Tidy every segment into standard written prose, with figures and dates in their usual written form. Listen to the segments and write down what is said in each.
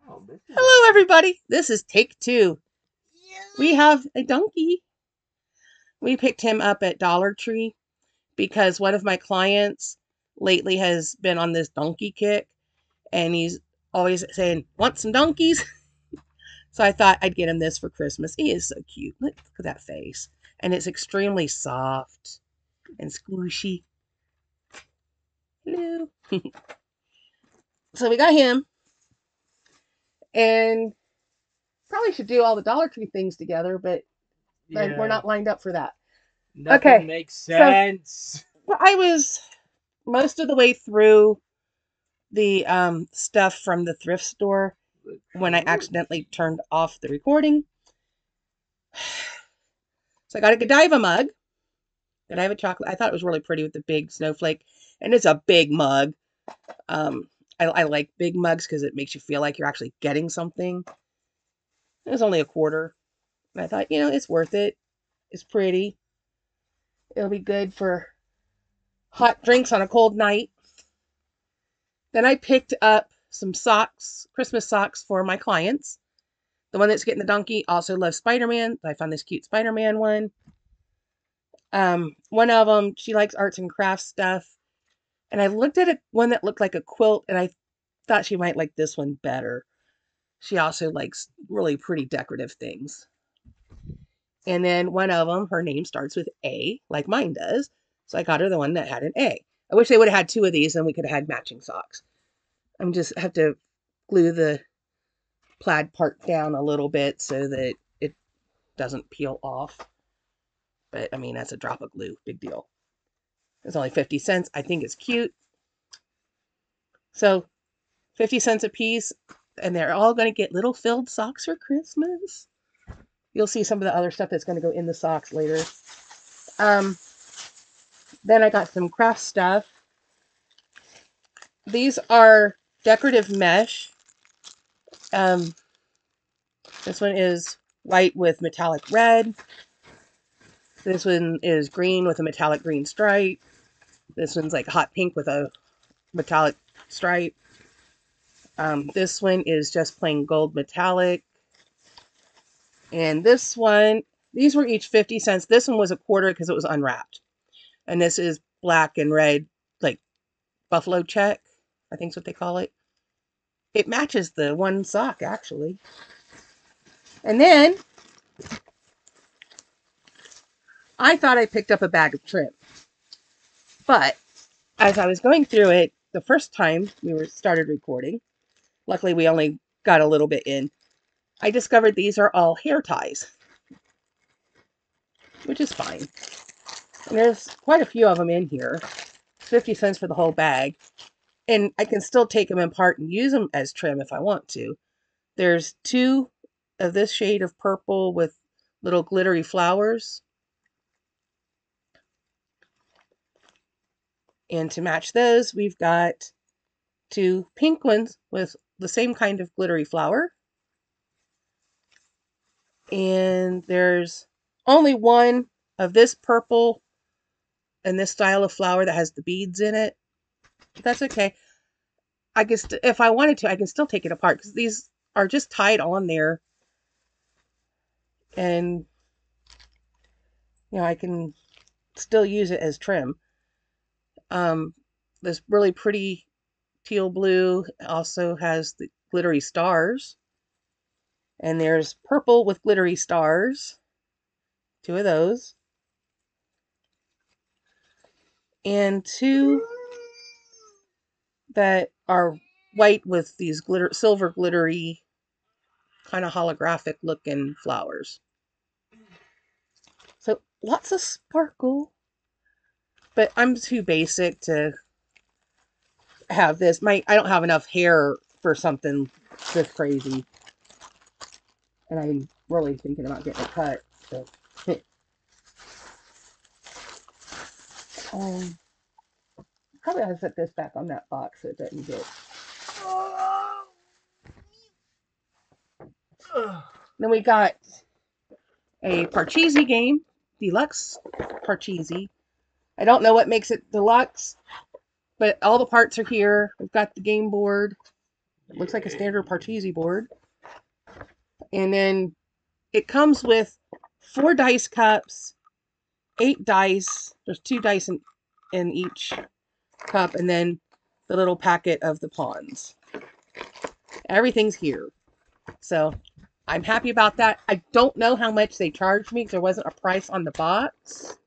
Hello, everybody. This is take two. We have a donkey. We picked him up at Dollar Tree because one of my clients lately has been on this donkey kick and he's always saying, "Want some donkeys?" So I thought I'd get him this for Christmas. He is so cute. Look at that face. And it's extremely soft and squishy. Hello. So we got him and probably should do all the Dollar Tree things together, but we're not lined up for that. Nothing makes sense. So I was most of the way through the stuff from the thrift store when I accidentally turned off the recording. So I got a Godiva mug. Godiva chocolate. I thought it was really pretty with the big snowflake. And it's a big mug. I like big mugs because it makes you feel like you're actually getting something. It was only a quarter. And I thought, it's worth it. It's pretty. It'll be good for hot drinks on a cold night. Then I picked up some socks, Christmas socks for my clients. The one that's getting the donkey also loves Spider-Man. I found this cute Spider-Man one. One of them, she likes arts and crafts stuff. And I looked at one that looked like a quilt, and I thought she might like this one better. She also likes really pretty decorative things. And then one of them, her name starts with A, like mine does. So I got her the one that had an A. I wish they would have had two of these, and we could have had matching socks. I'm just have to glue the plaid part down a little bit so that it doesn't peel off. But I mean, that's a drop of glue. Big deal. It's only 50 cents. I think it's cute. So 50 cents a piece, and they're all going to get little filled socks for Christmas. You'll see some of the other stuff that's going to go in the socks later. Then I got some craft stuff. These are decorative mesh. This one is white with metallic red. This one is green with a metallic green stripe. This one's like hot pink with a metallic stripe. This one is just plain gold metallic. And this one, these were each 50 cents. This one was a quarter because it was unwrapped. And this is black and red, like buffalo check, I think is what they call it. It matches the one sock, actually. And then I thought I picked up a bag of trim. But as I was going through it, the first time we started recording, luckily we only got a little bit in, I discovered these are all hair ties, which is fine. And there's quite a few of them in here. 50 cents for the whole bag. And I can still take them apart and use them as trim if I want to. There's two of this shade of purple with little glittery flowers. And to match those, we've got two pink ones with the same kind of glittery flower. And there's only one of this purple and this style of flower that has the beads in it. But that's okay. I guess if I wanted to, I can still take it apart because these are just tied on there. And, I can still use it as trim. This really pretty teal blue also has the glittery stars. And there's purple with glittery stars. Two of those. And two that are white with these silver glittery, kind of holographic looking flowers. So lots of sparkle. But I'm too basic to have this. I don't have enough hair for something this crazy. And I'm really thinking about getting it cut. So. Probably have to set this back on that box so it doesn't get. Then we got a Parcheesi game, deluxe Parcheesi. I don't know what makes it deluxe, but all the parts are here. We've got the game board. It looks like a standard Parcheesi board. And then it comes with 4 dice cups, 8 dice. There's 2 dice in each cup, and then the little packet of the pawns. Everything's here. So I'm happy about that. I don't know how much they charged me because there wasn't a price on the box.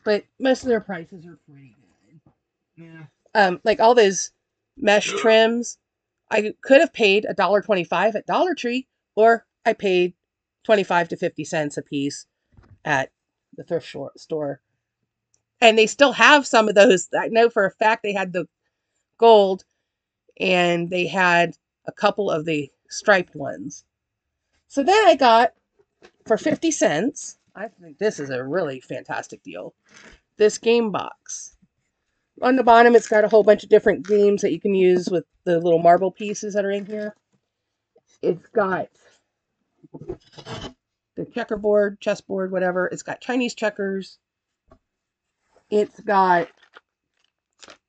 But most of their prices are pretty good. Yeah. Like all those mesh trims, I could have paid $1.25 at Dollar Tree, or I paid 25 to 50 cents a piece at the thrift store. And they still have some of those. I know for a fact they had the gold, and they had a couple of the striped ones. So then I got, for 50 cents, I think this is a really fantastic deal, this game box. On the bottom, it's got a whole bunch of different games that you can use with the little marble pieces that are in here. It's got the checkerboard, chessboard, whatever. It's got Chinese checkers. It's got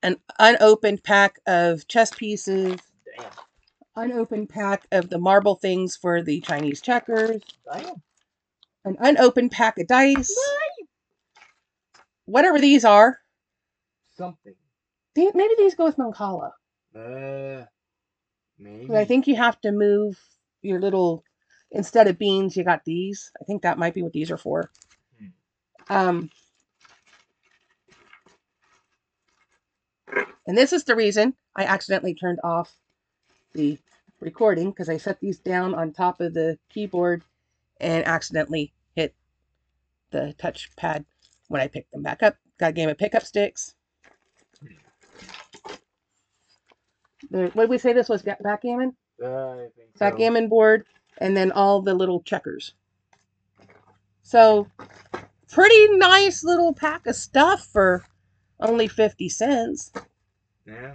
an unopened pack of chess pieces. Damn. Unopened pack of the marble things for the Chinese checkers. Damn. An unopened pack of dice. Whatever these are. Something. Maybe these go with Mancala. Maybe. I think you have to move your little, instead of beans, you got these. I think that might be what these are for. And this is the reason I accidentally turned off the recording, because I set these down on top of the keyboard and accidentally hit the touchpad when I picked them back up. Got a game of pickup sticks. What did we say this was? Backgammon? I think so. Backgammon board, and then all the little checkers. So, pretty nice little pack of stuff for only 50 cents. Yeah.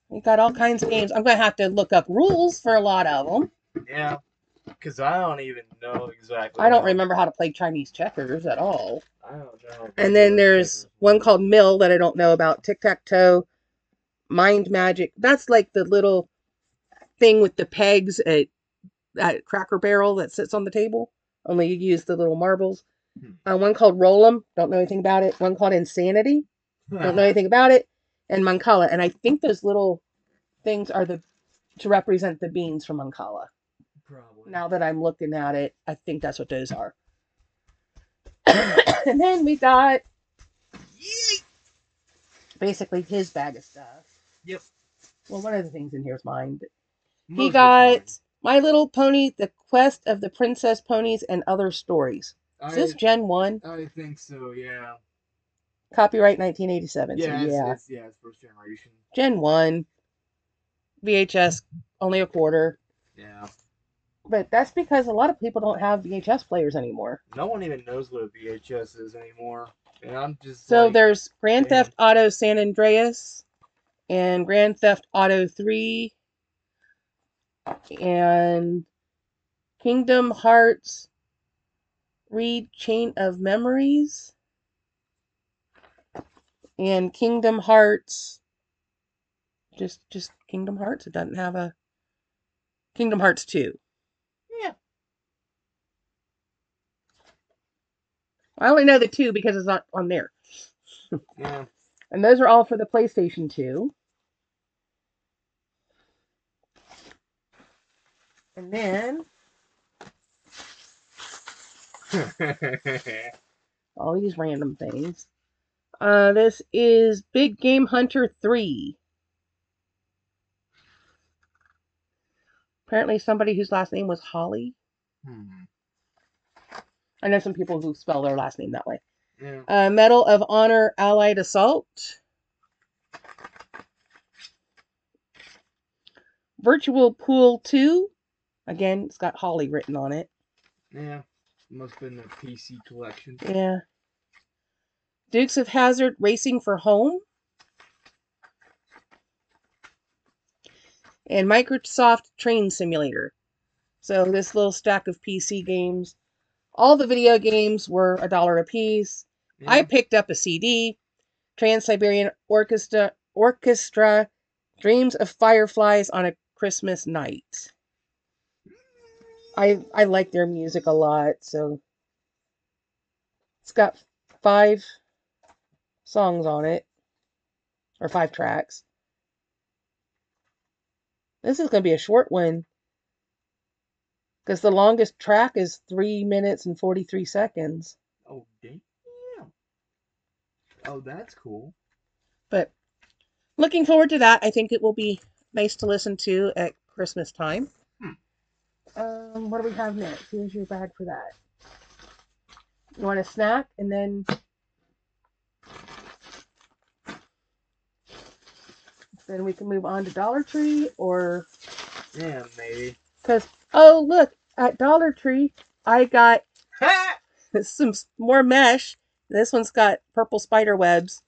We got all kinds of games. I'm going to have to look up rules for a lot of them. Yeah. Because I don't even know exactly. I don't remember how to play Chinese checkers at all. I don't know. And then there's one called Mill that I don't know about. Tic-tac-toe. Mind Magic. That's like the little thing with the pegs at Cracker Barrel that sits on the table. Only you use the little marbles. One called Roll 'em. Don't know anything about it. One called Insanity. Don't know anything about it. And Mancala. And I think those little things are to represent the beans from Mancala. Probably. Now that I'm looking at it, I think that's what those are. And then we got basically his bag of stuff. Yep. Well, one of the things in here is mine. He got My Little Pony, The Quest of the Princess Ponies, and Other Stories. Is this Gen 1? I think so, yeah. Copyright 1987. Yeah, so it's first generation. Gen 1. VHS, only a quarter. Yeah. But that's because a lot of people don't have VHS players anymore. No one even knows what a VHS is anymore. And I'm just So there's Grand Theft Auto San Andreas and Grand Theft Auto 3 and Kingdom Hearts Read Chain of Memories and Kingdom Hearts just Kingdom Hearts. It doesn't have a Kingdom Hearts 2. Yeah. I only know the 2 because it's not on there. Yeah. And those are all for the PlayStation 2. And then all these random things. This is Big Game Hunter 3. Apparently somebody whose last name was Holly. I know some people who spell their last name that way. Yeah. Medal of Honor Allied Assault. Virtual Pool 2. Again, it's got Holly written on it. Yeah. Must have been the PC collection. Yeah. Dukes of Hazzard Racing for Home. And Microsoft Train Simulator. So this little stack of PC games. All the video games were $1 a piece. Yeah. I picked up a CD. Trans-Siberian Orchestra, Dreams of Fireflies on a Christmas Night. I like their music a lot, so it's got 5 songs on it, or 5 tracks. This is going to be a short one because the longest track is 3 minutes and 43 seconds. Oh, damn. Oh, that's cool. But looking forward to that. I think it will be nice to listen to at Christmas time. What do we have next? Here's your bag for that. You want a snack, and then we can move on to Dollar Tree, or Yeah, maybe. because look, at Dollar Tree I got some more mesh. This one's got purple spider webs,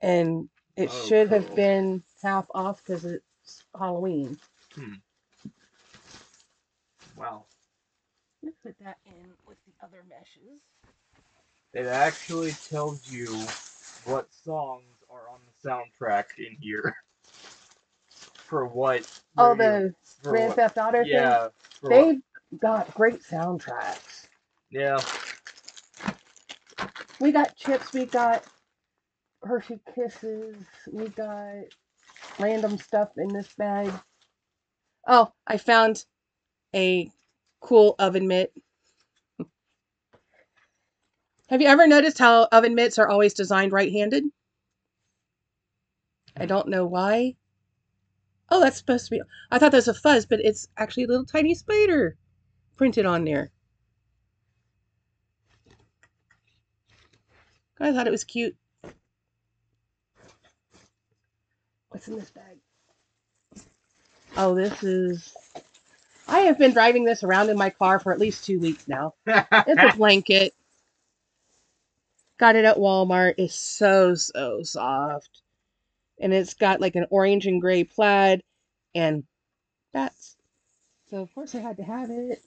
and it should have been half off because it's Halloween. Wow. Let's put that in with the other meshes. It actually tells you what songs are on the soundtrack in here. For what? Oh, the Grand Theft Auto thing? Yeah. They've got great soundtracks. Yeah. We got chips, we got Hershey Kisses, we got random stuff in this bag. Oh, I found a cool oven mitt. Have you ever noticed how oven mitts are always designed right-handed? I don't know why. Oh, that's supposed to be... I thought that was a fuzz, but it's actually a little tiny spider printed on there. I thought it was cute. What's in this bag? Oh, this is... I have been driving this around in my car for at least 2 weeks now. It's a blanket. Got it at Walmart. It's so soft. And it's got like an orange and gray plaid and bats. So of course I had to have it.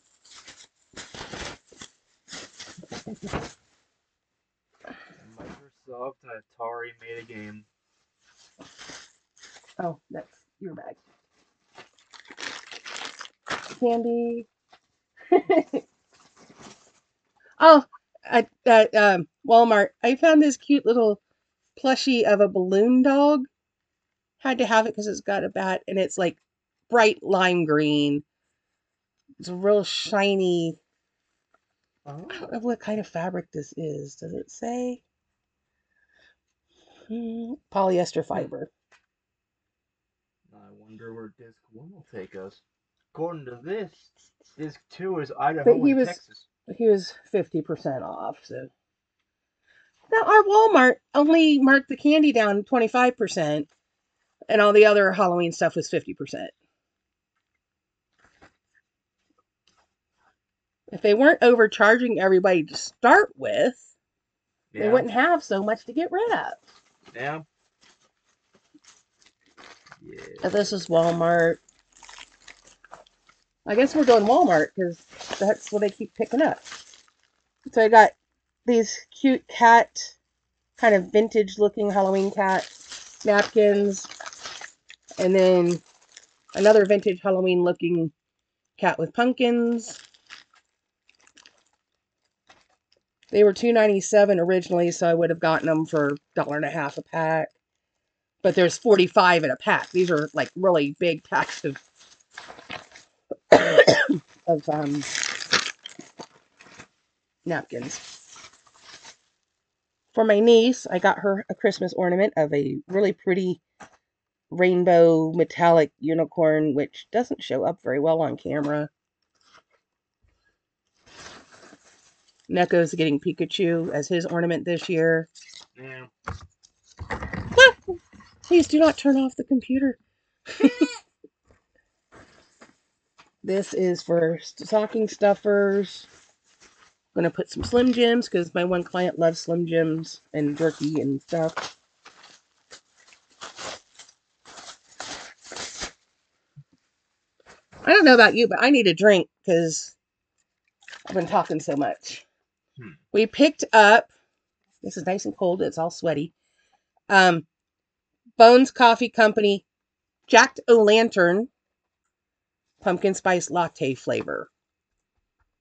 Microsoft and Atari made a game. Oh, that's your bag. Candy. Oh, at Walmart, I found this cute little plushie of a balloon dog. Had to have it because it's got a bat and it's like bright lime green. It's a real shiny. I don't know what kind of fabric this is. Does it say? Polyester fiber. I wonder where Disc 1 will take us. According to this, Disc 2 is Idaho and Texas. He was 50% off. So now our Walmart only marked the candy down 25%, and all the other Halloween stuff was 50%. If they weren't overcharging everybody to start with, they wouldn't have so much to get rid of. Yeah. This is Walmart. I guess we're doing Walmart because that's what they keep picking up. So I got these cute cat, kind of vintage looking Halloween cat napkins. And then another vintage Halloween looking cat with pumpkins. They were $2.97 originally, so I would have gotten them for $1.50 a pack. But there's 45 in a pack. These are like really big packs of napkins. For my niece, I got her a Christmas ornament of a really pretty rainbow metallic unicorn, which doesn't show up very well on camera. Neko's getting Pikachu as his ornament this year. Yeah. Please do not turn off the computer. This is for stocking stuffers. I'm going to put some Slim Jims because my one client loves Slim Jims and jerky and stuff. I don't know about you, but I need a drink because I've been talking so much. We picked up, this is nice and cold, it's all sweaty, Bones Coffee Company Jack-O-Lantern pumpkin spice latte flavor.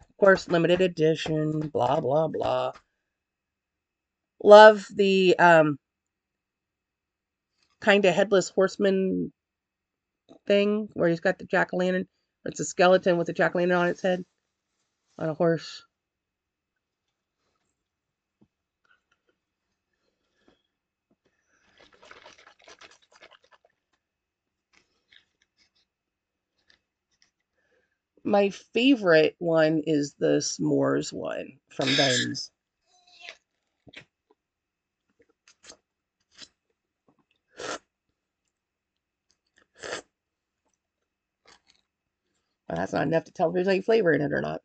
Of course, limited edition, blah, blah, blah. Love the kind of headless horseman thing where he's got the jack-o'-lantern. It's a skeleton with a jack-o'-lantern on its head on a horse. My favorite one is the s'mores one from Ben's. Well, that's not enough to tell if there's any flavor in it or not.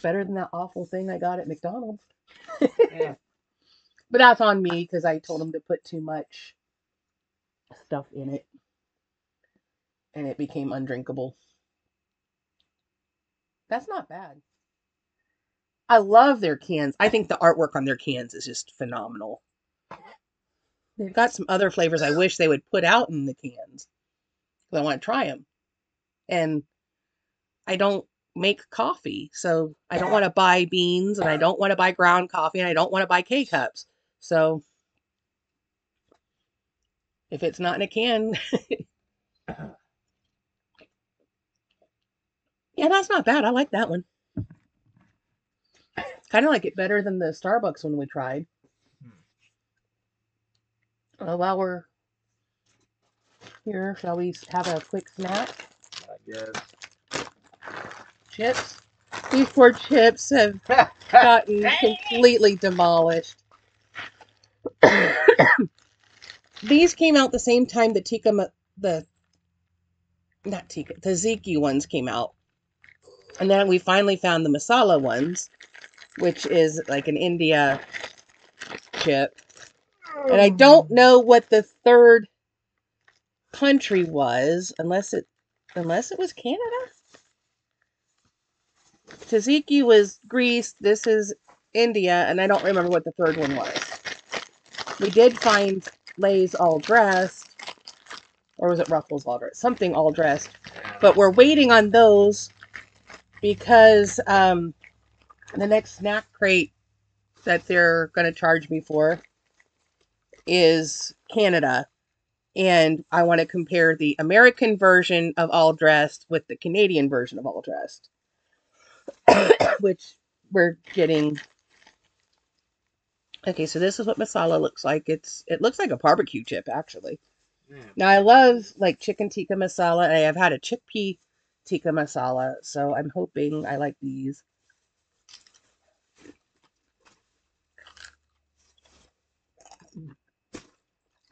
Better than that awful thing I got at McDonald's. Yeah. But that's on me because I told them to put too much stuff in it. And it became undrinkable. That's not bad. I love their cans. I think the artwork on their cans is just phenomenal. They've got some other flavors I wish they would put out in the cans. Because I want to try them. And I don't make coffee. So I don't want to buy beans. And I don't want to buy ground coffee. And I don't want to buy K-Cups. So if it's not in a can... Yeah, that's not bad. I like that one. Kind of like it better than the Starbucks one we tried. While we're here, shall we have a quick snack? I guess. Chips. These poor chips have gotten completely demolished. These came out the same time the tzatziki ones came out. And then we finally found the masala ones, which is like an India chip. And I don't know what the third country was, unless it was Canada. Tzatziki was Greece, this is India, and I don't remember what the third one was. We did find Lay's all dressed, or was it Ruffles all dressed? Something all dressed. But we're waiting on those because the next snack crate that they're going to charge me for is Canada. And I want to compare the American version of all dressed with the Canadian version of all dressed. Which we're getting. Okay, so this is what masala looks like. It looks like a barbecue chip, actually. Now, I love, like, chicken tikka masala, and I have had a chickpea tikka masala, so I'm hoping I like these.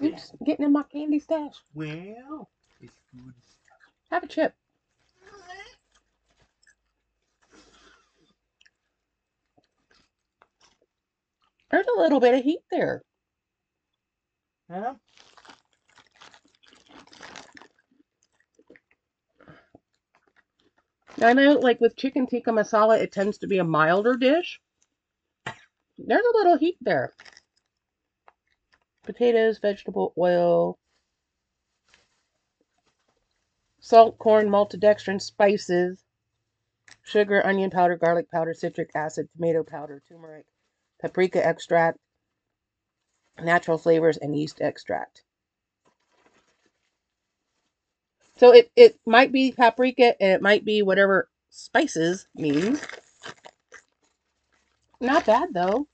Oops, getting in my candy stash. Well, it's good. Have a chip. There's a little bit of heat there. Yeah. I know, like, with chicken tikka masala, it tends to be a milder dish. There's a little heat there. Potatoes, vegetable oil, salt, corn, maltodextrin, spices, sugar, onion powder, garlic powder, citric acid, tomato powder, turmeric, paprika extract, natural flavors, and yeast extract. So it might be paprika and it might be whatever spices means. Not bad though.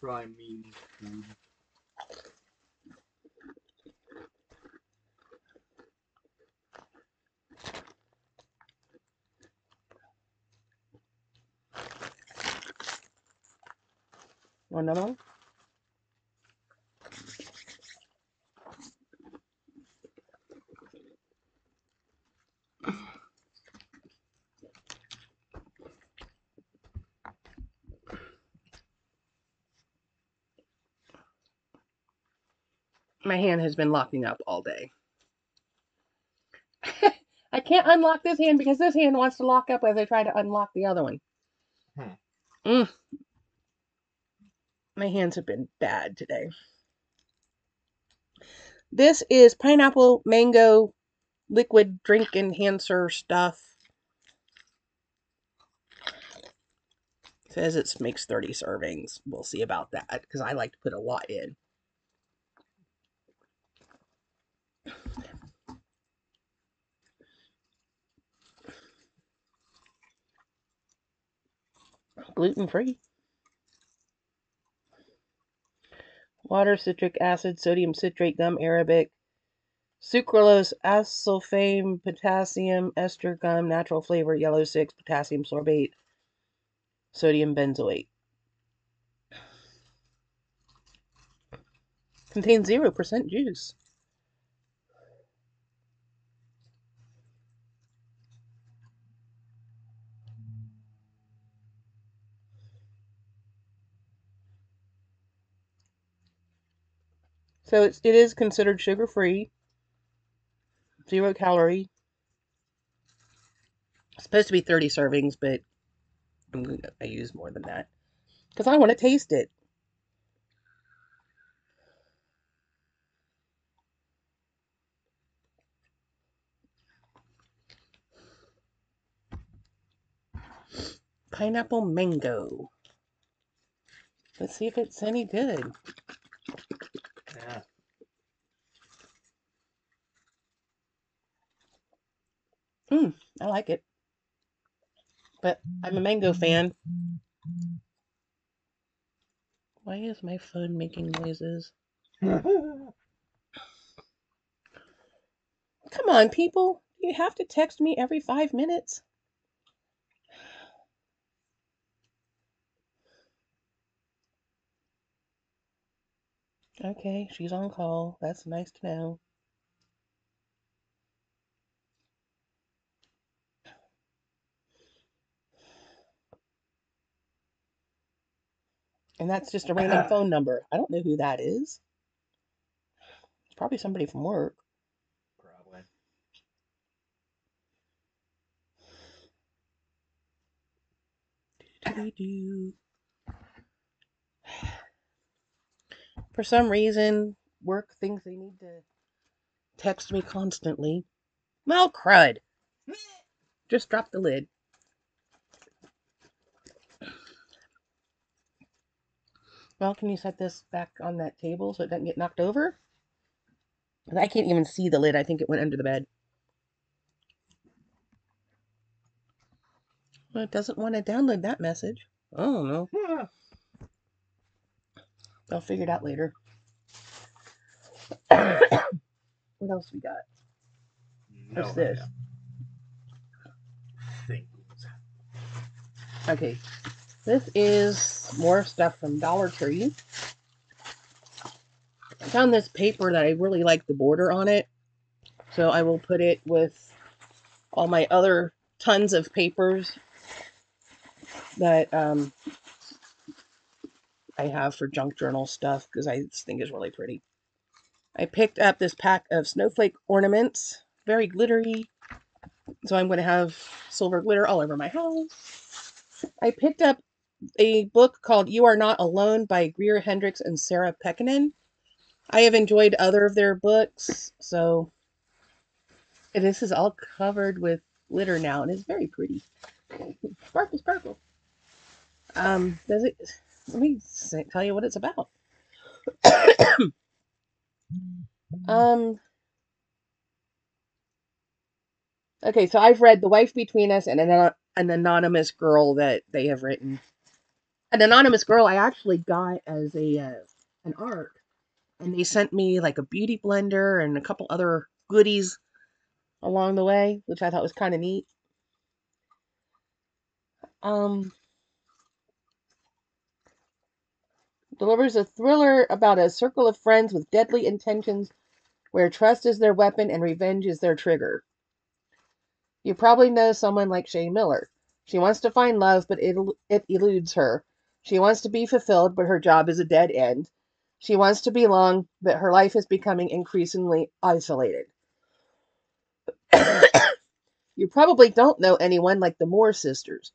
Probably means food. Want another one? My hand has been locking up all day. I can't unlock this hand because this hand wants to lock up as I try to unlock the other one. My hands have been bad today. This is pineapple mango liquid drink enhancer stuff. It says it makes 30 servings. We'll see about that because I like to put a lot in. Gluten-free. Water, citric acid, sodium citrate, gum arabic, sucralose, acesulfame, potassium, ester gum, natural flavor, yellow 6, potassium sorbate, sodium benzoate. Contains 0% juice. So it is considered sugar-free, 0 calorie. It's supposed to be 30 servings, but I use more than that because I want to taste it. Pineapple mango. Let's see if it's any good. Yeah. I like it. But I'm a mango fan. Why is my phone making noises? Come on, people. You have to text me every 5 minutes. Okay, she's on call. That's nice to know. And that's just a random phone number. I don't know who that is. It's probably somebody from work. Probably. For some reason, work thinks they need to text me constantly. Well, crud. Just drop the lid. Well, can you set this back on that table so it doesn't get knocked over? I can't even see the lid. I think it went under the bed. Well, it doesn't want to download that message. I don't know. I'll figure it out later. What else we got? No What's this? Things. Okay. This is more stuff from Dollar Tree. I found this paper that I really like the border on it. So I will put it with all my other tons of papers that I have for junk journal stuff because I just think it's really pretty. I picked up this pack of snowflake ornaments, very glittery. So I'm going to have silver glitter all over my house. I picked up a book called You Are Not Alone by Greer Hendricks and Sarah Pekkanen. I have enjoyed other of their books, so this is all covered with glitter now, and it's very pretty. Sparkle, sparkle. Does it? Let me tell you what it's about. um, okay, so I've read The Wife Between Us and an anonymous girl that they have written. An anonymous girl I actually got as a an art, and they sent me like a beauty blender and a couple other goodies along the way, which I thought was kind of neat. Um, delivers a thriller about a circle of friends with deadly intentions where trust is their weapon and revenge is their trigger. You probably know someone like Shay Miller. She wants to find love, but it eludes her. She wants to be fulfilled, but her job is a dead end. She wants to belong, but her life is becoming increasingly isolated. You probably don't know anyone like the Moore sisters.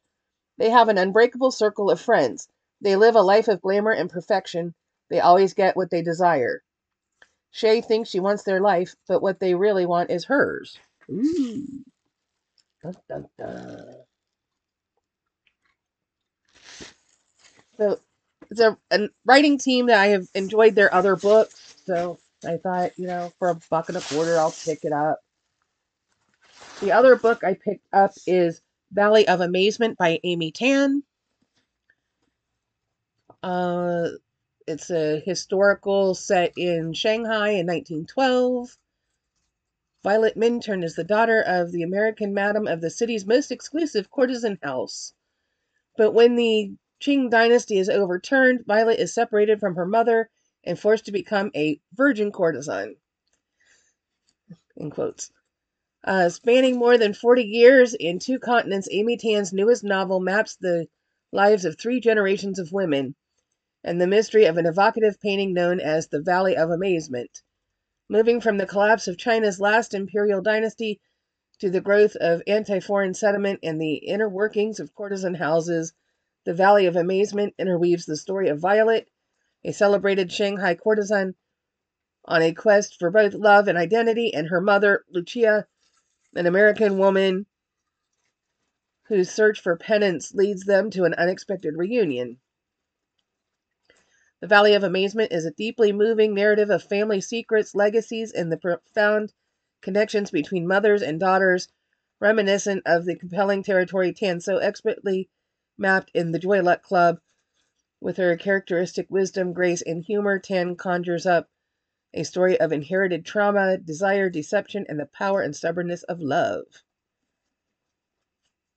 They have an unbreakable circle of friends. They live a life of glamour and perfection. They always get what they desire. Shay thinks she wants their life, but what they really want is hers. Ooh. Dun, dun, dun. So it's a writing team that I have enjoyed their other books. So I thought, for $1.25, I'll pick it up. The other book I picked up is Valley of Amazement by Amy Tan. Uh, it's a historical set in Shanghai in 1912. Violet Minturn is the daughter of the American madam of the city's most exclusive courtesan house. But when the Qing dynasty is overturned, Violet is separated from her mother and forced to become a virgin courtesan. In quotes. Spanning more than 40 years in 2 continents, Amy Tan's newest novel maps the lives of 3 generations of women and the mystery of an evocative painting known as the Valley of Amazement. Moving from the collapse of China's last imperial dynasty to the growth of anti-foreign sentiment and the inner workings of courtesan houses, the Valley of Amazement interweaves the story of Violet, a celebrated Shanghai courtesan, on a quest for both love and identity, and her mother, Lucia, an American woman whose search for penance leads them to an unexpected reunion. The Valley of Amazement is a deeply moving narrative of family secrets, legacies, and the profound connections between mothers and daughters, reminiscent of the compelling territory Tan so expertly mapped in the Joy Luck Club. With her characteristic wisdom, grace, and humor, Tan conjures up a story of inherited trauma, desire, deception, and the power and stubbornness of love.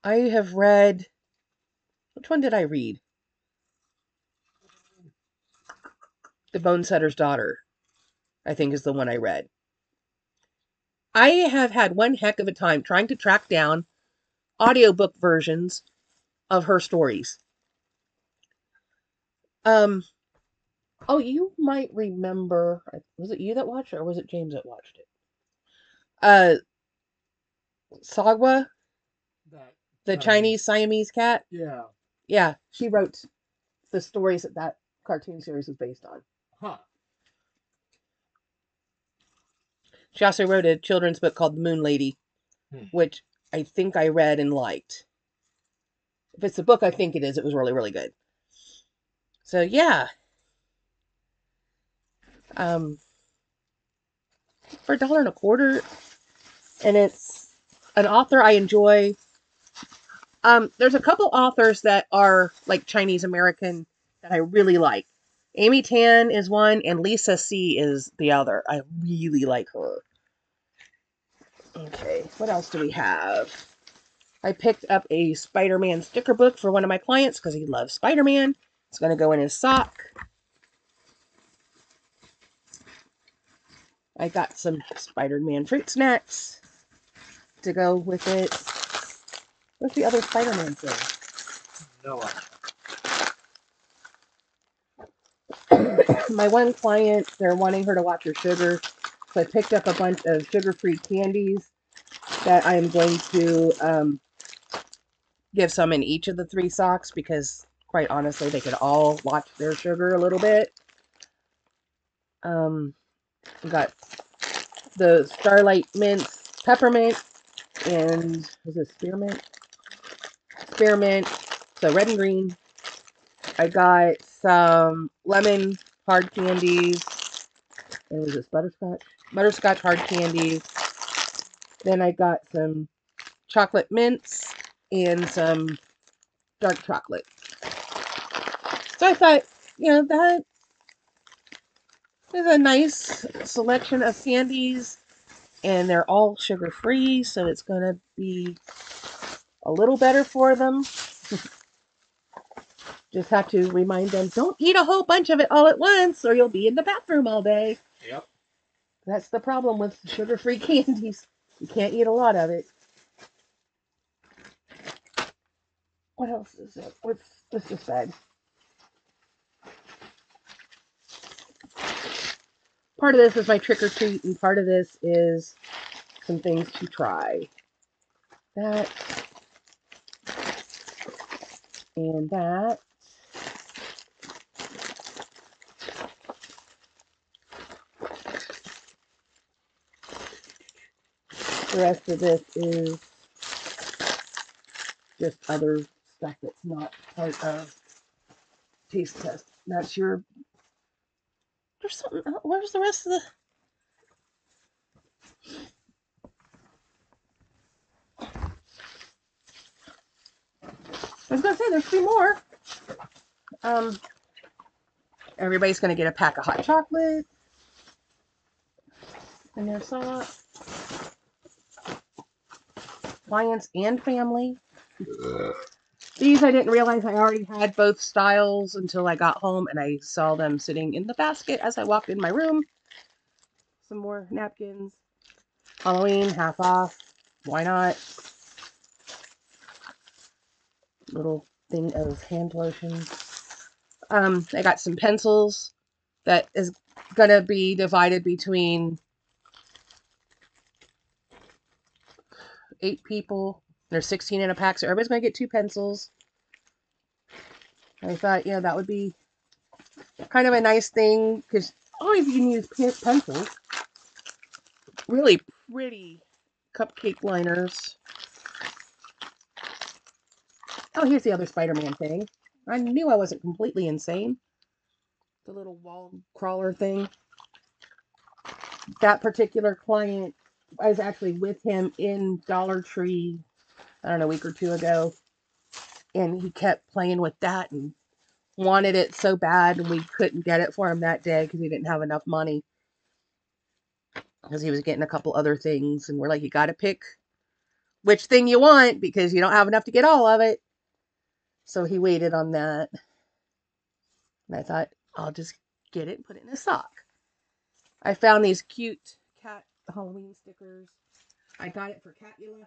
I have read... Which one did I read? The Bonesetter's Daughter, I think, is the one I read. I have had one heck of a time trying to track down audiobook versions of her stories. Oh, you might remember, was it you that watched it, or was it James that watched it? Sagwa, the Chinese Siamese cat. Yeah. Yeah, she wrote the stories that cartoon series was based on. Huh. She also wrote a children's book called The Moon Lady, which I think I read and liked. If it's the book I think it is, it was really, really good. So, yeah. For $1.25, and it's an author I enjoy. There's a couple authors that are like Chinese American that I really like. Amy Tan is one, and Lisa C is the other. I really like her. Okay, what else do we have? I picked up a Spider-Man sticker book for one of my clients because he loves Spider-Man. It's going to go in his sock. I got some Spider-Man fruit snacks to go with it. What's the other Spider-Man thing? No. My one client, they're wanting her to watch her sugar, so I picked up a bunch of sugar-free candies that I am going to give some in each of the 3 socks because, quite honestly, they could all watch their sugar a little bit. We got the Starlight Mints Peppermint and, was it Spearmint? Spearmint, so red and green. I got some lemon hard candies. And was this butterscotch? Butterscotch hard candies. Then I got some chocolate mints and some dark chocolate. So I thought, that is a nice selection of candies. And they're all sugar-free, so it's going to be a little better for them. Just have to remind them, don't eat a whole bunch of it all at once, or you'll be in the bathroom all day. Yep. That's the problem with sugar-free candies. You can't eat a lot of it. What else is it? What's this bag? Part of this is my trick or treat, and part of this is some things to try. That and that. the rest of this is just other stuff that's not part of taste test. That's your. There's something. Where's the rest of the? I was gonna say there's 3 more. Um, everybody's gonna get a pack of hot chocolate in their socks. Clients and family. These I didn't realize I already had both styles until I got home and I saw them sitting in the basket as I walked in my room. Some more napkins. Halloween, half off. Why not? Little thing of hand lotion. I got some pencils that is gonna be divided between 8 people. There's 16 in a pack, so everybody's gonna get 2 pencils. I thought, that would be kind of a nice thing because always you can use pencils. Really pretty cupcake liners. Oh, here's the other Spider-Man thing. I knew I wasn't completely insane. The little wall crawler thing. That particular client, I was actually with him in Dollar Tree, I don't know, a week or 2 ago. And he kept playing with that and wanted it so bad. And we couldn't get it for him that day because he didn't have enough money. Because he was getting a couple other things. And we're like, you got to pick which thing you want because you don't have enough to get all of it. So he waited on that. And I thought, I'll just get it and put it in a sock. I found these cute cat Halloween stickers. I got it for Catula.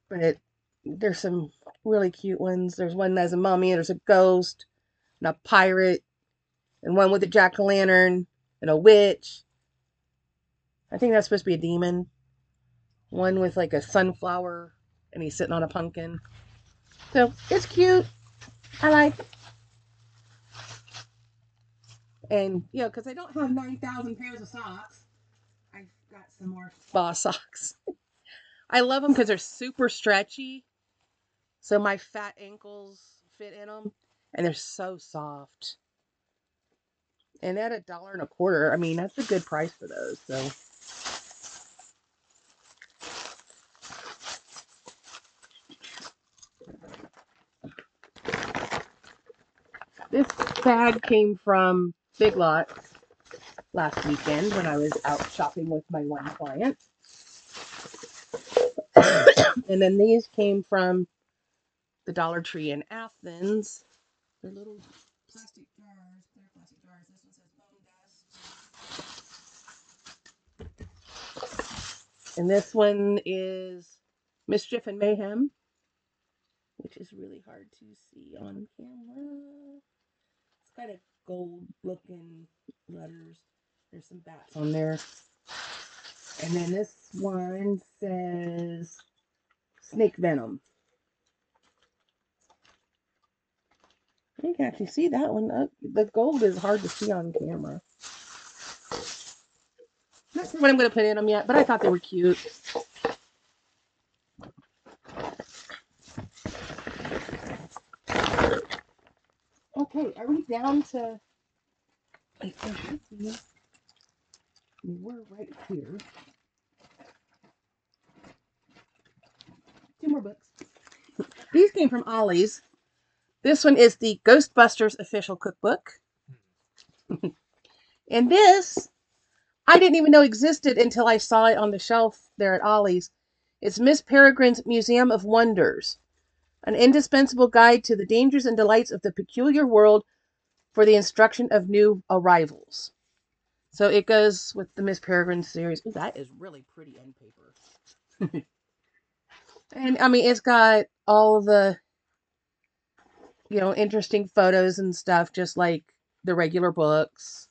But there's some really cute ones. There's one that's a mummy, there's a ghost, and a pirate, and one with a jack-o'-lantern, and a witch. I think that's supposed to be a demon. One with like a sunflower, and he's sitting on a pumpkin. So it's cute. I like it. And, because I don't have 9,000 pairs of socks, I've got some more spa socks. I love them because they're super stretchy. So my fat ankles fit in them. And they're so soft. And at $1.25, I mean, that's a good price for those. So this bag came from Big Lots last weekend when I was out shopping with my one client. And then these came from the Dollar Tree in Athens. They're little plastic jars. They're plastic jars. This one says Bone Dust. And this one is Mischief and Mayhem, which is really hard to see on camera. It's kind of gold looking letters. There's some bats on there. And then this one says Snake Venom. You can actually see that one. The gold is hard to see on camera. Not sure what I'm going to put in them yet, but I thought they were cute. Okay, are we down to... We're right here. 2 more books. These came from Ollie's. This one is the Ghostbusters official cookbook. And this, I didn't even know existed until I saw it on the shelf there at Ollie's. It's Miss Peregrine's Museum of Wonders, an indispensable guide to the dangers and delights of the peculiar world for the instruction of new arrivals. So it goes with the Miss Peregrine series. Ooh, that is really pretty end paper. And I mean, it's got all the, interesting photos and stuff, just like the regular books.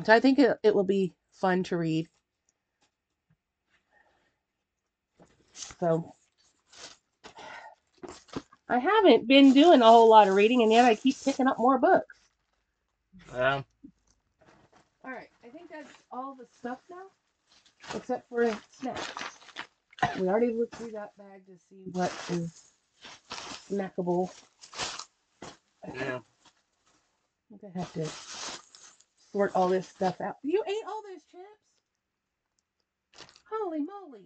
So I think it will be fun to read. So I haven't been doing a whole lot of reading, and yet I keep picking up more books. Yeah. All right, I think that's all the stuff now, except for snacks. We already looked through that bag to see what is snackable. Yeah. I'm gonna have to sort all this stuff out. You ate all those chips? Holy moly!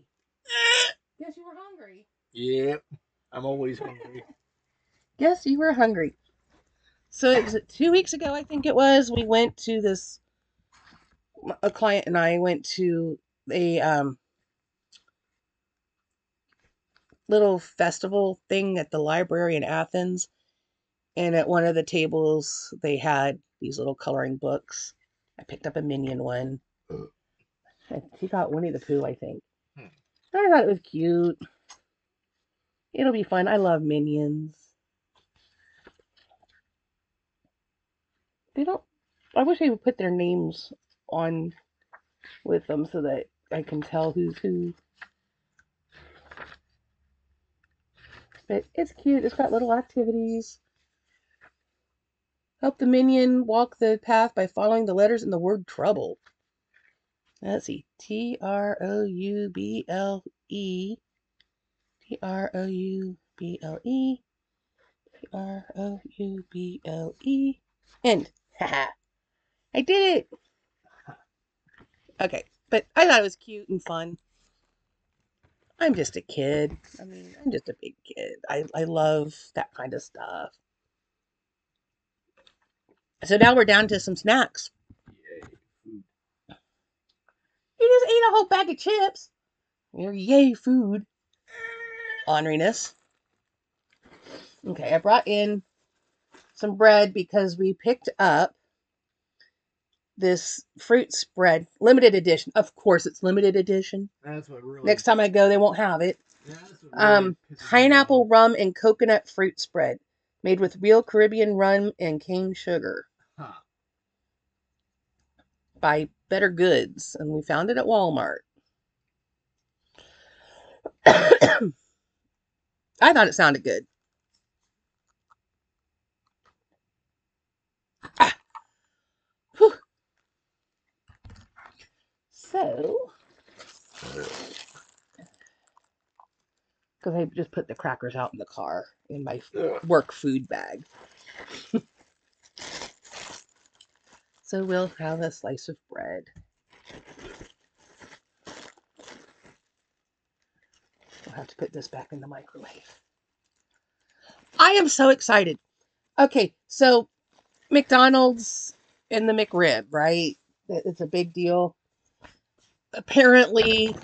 Guess you were hungry. Yep. I'm always hungry. Guess you were hungry. So it was 2 weeks ago, I think it was. We went to this. A client and I went to a little festival thing at the library in Athens, and at one of the tables they had these little coloring books. I picked up a Minion one. And she got Winnie the Pooh, I think. Hmm. I thought it was cute. It'll be fun. I love Minions. They don't. I wish they would put their names on with them so that I can tell who's who. But it's cute. It's got little activities. Help the minion walk the path by following the letters in the word trouble. Let's see. Trouble. Trouble. Trouble. End. Haha. I did it. Okay. But I thought it was cute and fun. I'm just a kid. I mean, I'm just a big kid. I love that kind of stuff. So now we're down to some snacks. Yay. Food. You just ate a whole bag of chips. You're yay food. Orneriness. Okay, I brought in some bread because we picked up this fruit spread, limited edition. Of course, it's limited edition. That's what really. Next time I go, they won't have it. That's what really Pineapple rum and coconut fruit spread, made with real Caribbean rum and cane sugar. Huh. By BetterGoods, and we found it at Wal-Mart. I thought it sounded good. So, because I just put the crackers out in the car in my work food bag. So we'll have a slice of bread. We'll have to put this back in the microwave. I am so excited. Okay, so McDonald's and the McRib, right? It's a big deal. Apparently,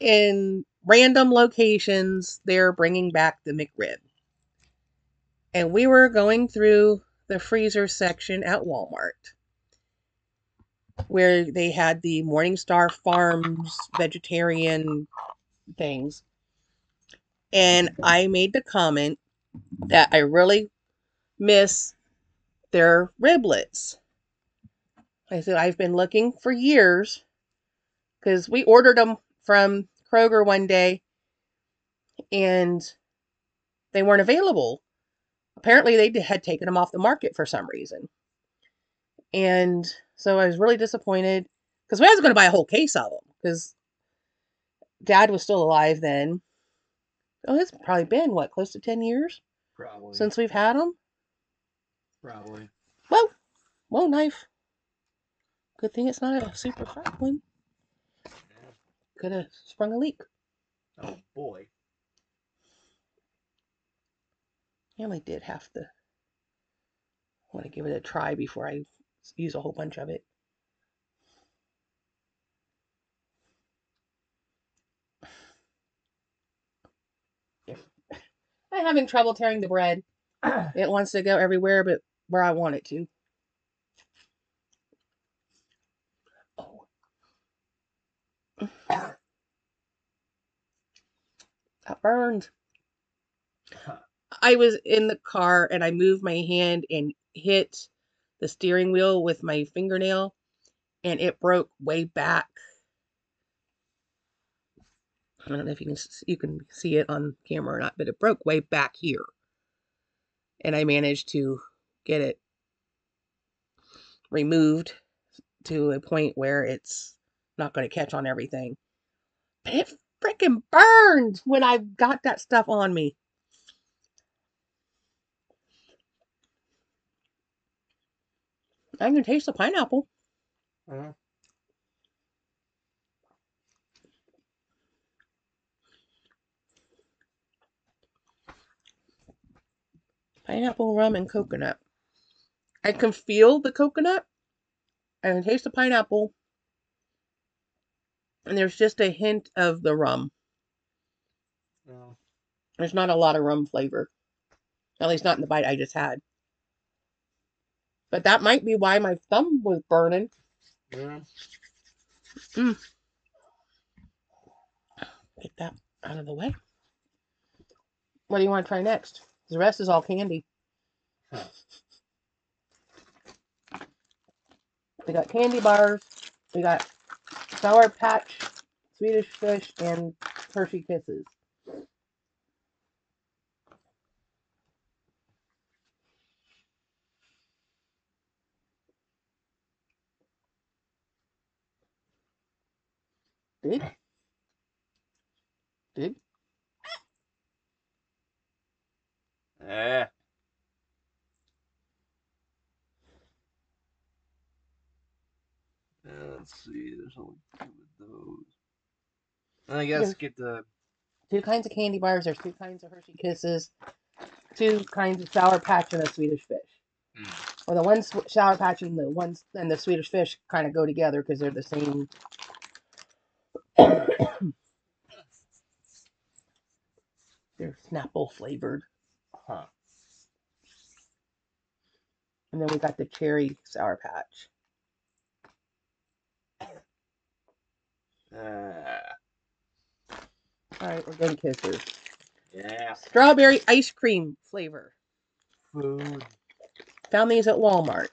in random locations, they're bringing back the McRib. And we were going through the freezer section at Walmart, where they had the Morningstar Farms vegetarian things. And I made the comment that I really miss their riblets. I said, I've been looking for years because we ordered them from Kroger one day and they weren't available. Apparently, they had taken them off the market for some reason. And so I was really disappointed because I was going to buy a whole case of them because Dad was still alive then. Oh, it's probably been, what, close to 10 years? Probably. Since we've had them? Probably. Whoa, knife. Good thing it's not a super sharp one. Could have sprung a leak. Oh, boy. I only did have to want to give it a try before I use a whole bunch of it. I'm having trouble tearing the bread. It wants to go everywhere but where I want it to. Oh. That burned. I was in the car and I moved my hand and hit the steering wheel with my fingernail and it broke way back. I don't know if you can see it on camera or not, but it broke way back here. And I managed to get it removed to a point where it's not going to catch on everything. But it freaking burned when I got that stuff on me. I can taste the pineapple. Uh, Pineapple, rum, and coconut. I can feel the coconut. I can taste the pineapple. And there's just a hint of the rum. no. There's not a lot of rum flavor. At least not in the bite I just had. But that might be why my thumb was burning. Yeah. Mm. Get that out of the way. What do you want to try next? The rest is all candy. We got candy bars. We got Sour Patch, Swedish Fish, and Hershey Kisses. Dig? Dig? Yeah. Let's see. There's only two of those. I guess There's get the. 2 kinds of candy bars. There's 2 kinds of Hershey Kisses. 2 kinds of Sour Patch and a Swedish Fish. Well, the ones Sour Patch and the Swedish Fish kind of go together because they're the same. They're Snapple flavored. Huh. And then we got the cherry Sour Patch. All right, we're getting kisses. Yeah. Strawberry ice cream flavor. Food. Found these at Walmart.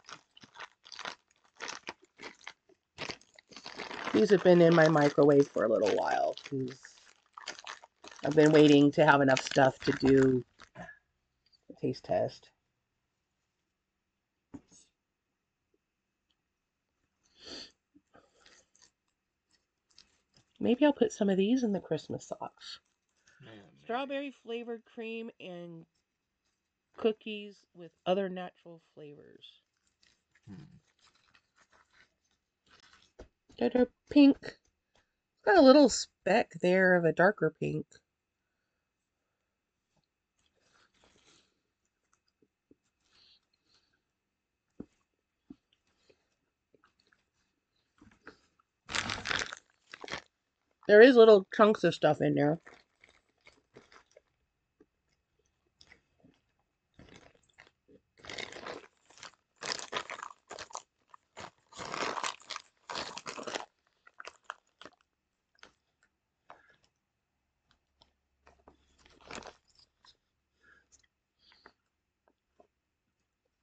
These have been in my microwave for a little while because I've been waiting to have enough stuff to do a taste test. Maybe I'll put some of these in the Christmas socks. Strawberry flavored cream and cookies with other natural flavors. That are pink. Got a little speck there of a darker pink. There is little chunks of stuff in there.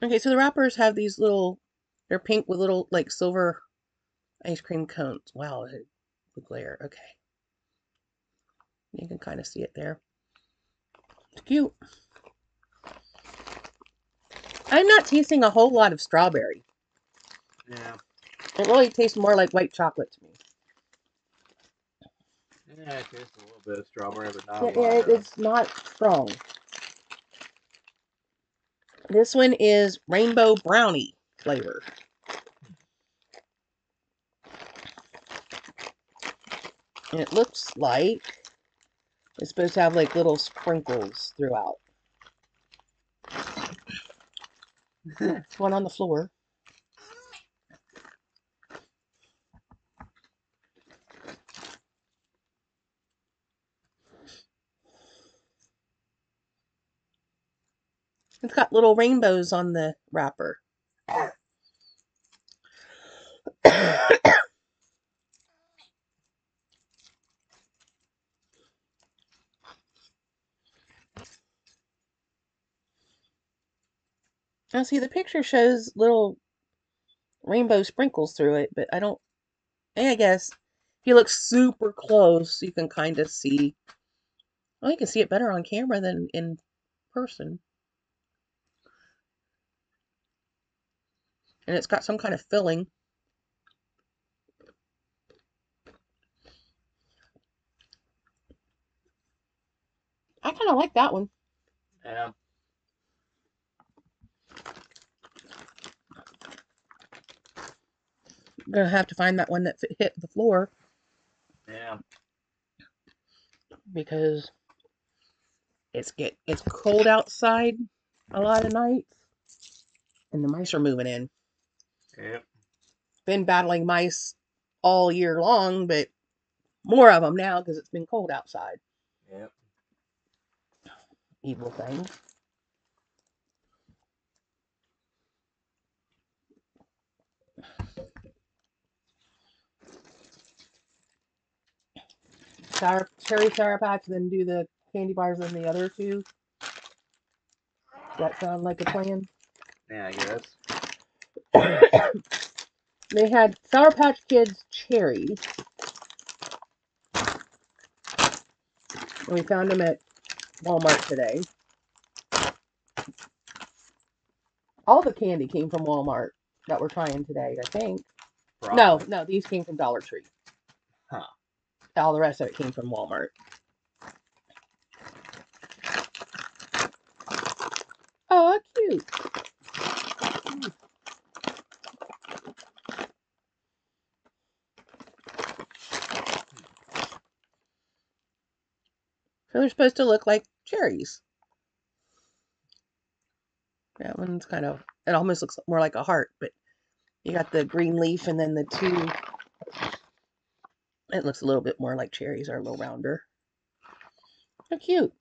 Okay, so the wrappers have these little, they're pink with little like silver ice cream cones. Wow, the glare. Okay. You can kind of see it there. It's cute. I'm not tasting a whole lot of strawberry. Yeah. It really tastes more like white chocolate to me. Yeah, it tastes a little bit of strawberry, but not a Yeah, lot. it's not strong. This one is rainbow brownie flavor. And it looks like it's supposed to have like little sprinkles throughout. There's one on the floor. It's got little rainbows on the wrapper. Now see, the picture shows little rainbow sprinkles through it, but I guess if you look super close, you can kind of see. Well, you can see it better on camera than in person. And it's got some kind of filling. kind of like that one. Yeah. I'm gonna have to find that one that hit the floor Yeah. because it's cold outside a lot of nights, and the mice are moving in. Yep. Been battling mice all year long, but more of them now because it's been cold outside. Yep. Evil things. Cherry Sour Patch, then do the candy bars and the other two. Does that sound like a plan? Yeah, I guess. They had Sour Patch Kids cherry. We found them at Walmart today. All the candy came from Walmart that we're trying today, I think. Probably. No, these came from Dollar Tree. Huh. All the rest of it came from Walmart. Oh, cute. So they're supposed to look like cherries. That one's kind of, it almost looks more like a heart, but you got the green leaf and then the two, it looks a little bit more like cherries or a little rounder. How cute.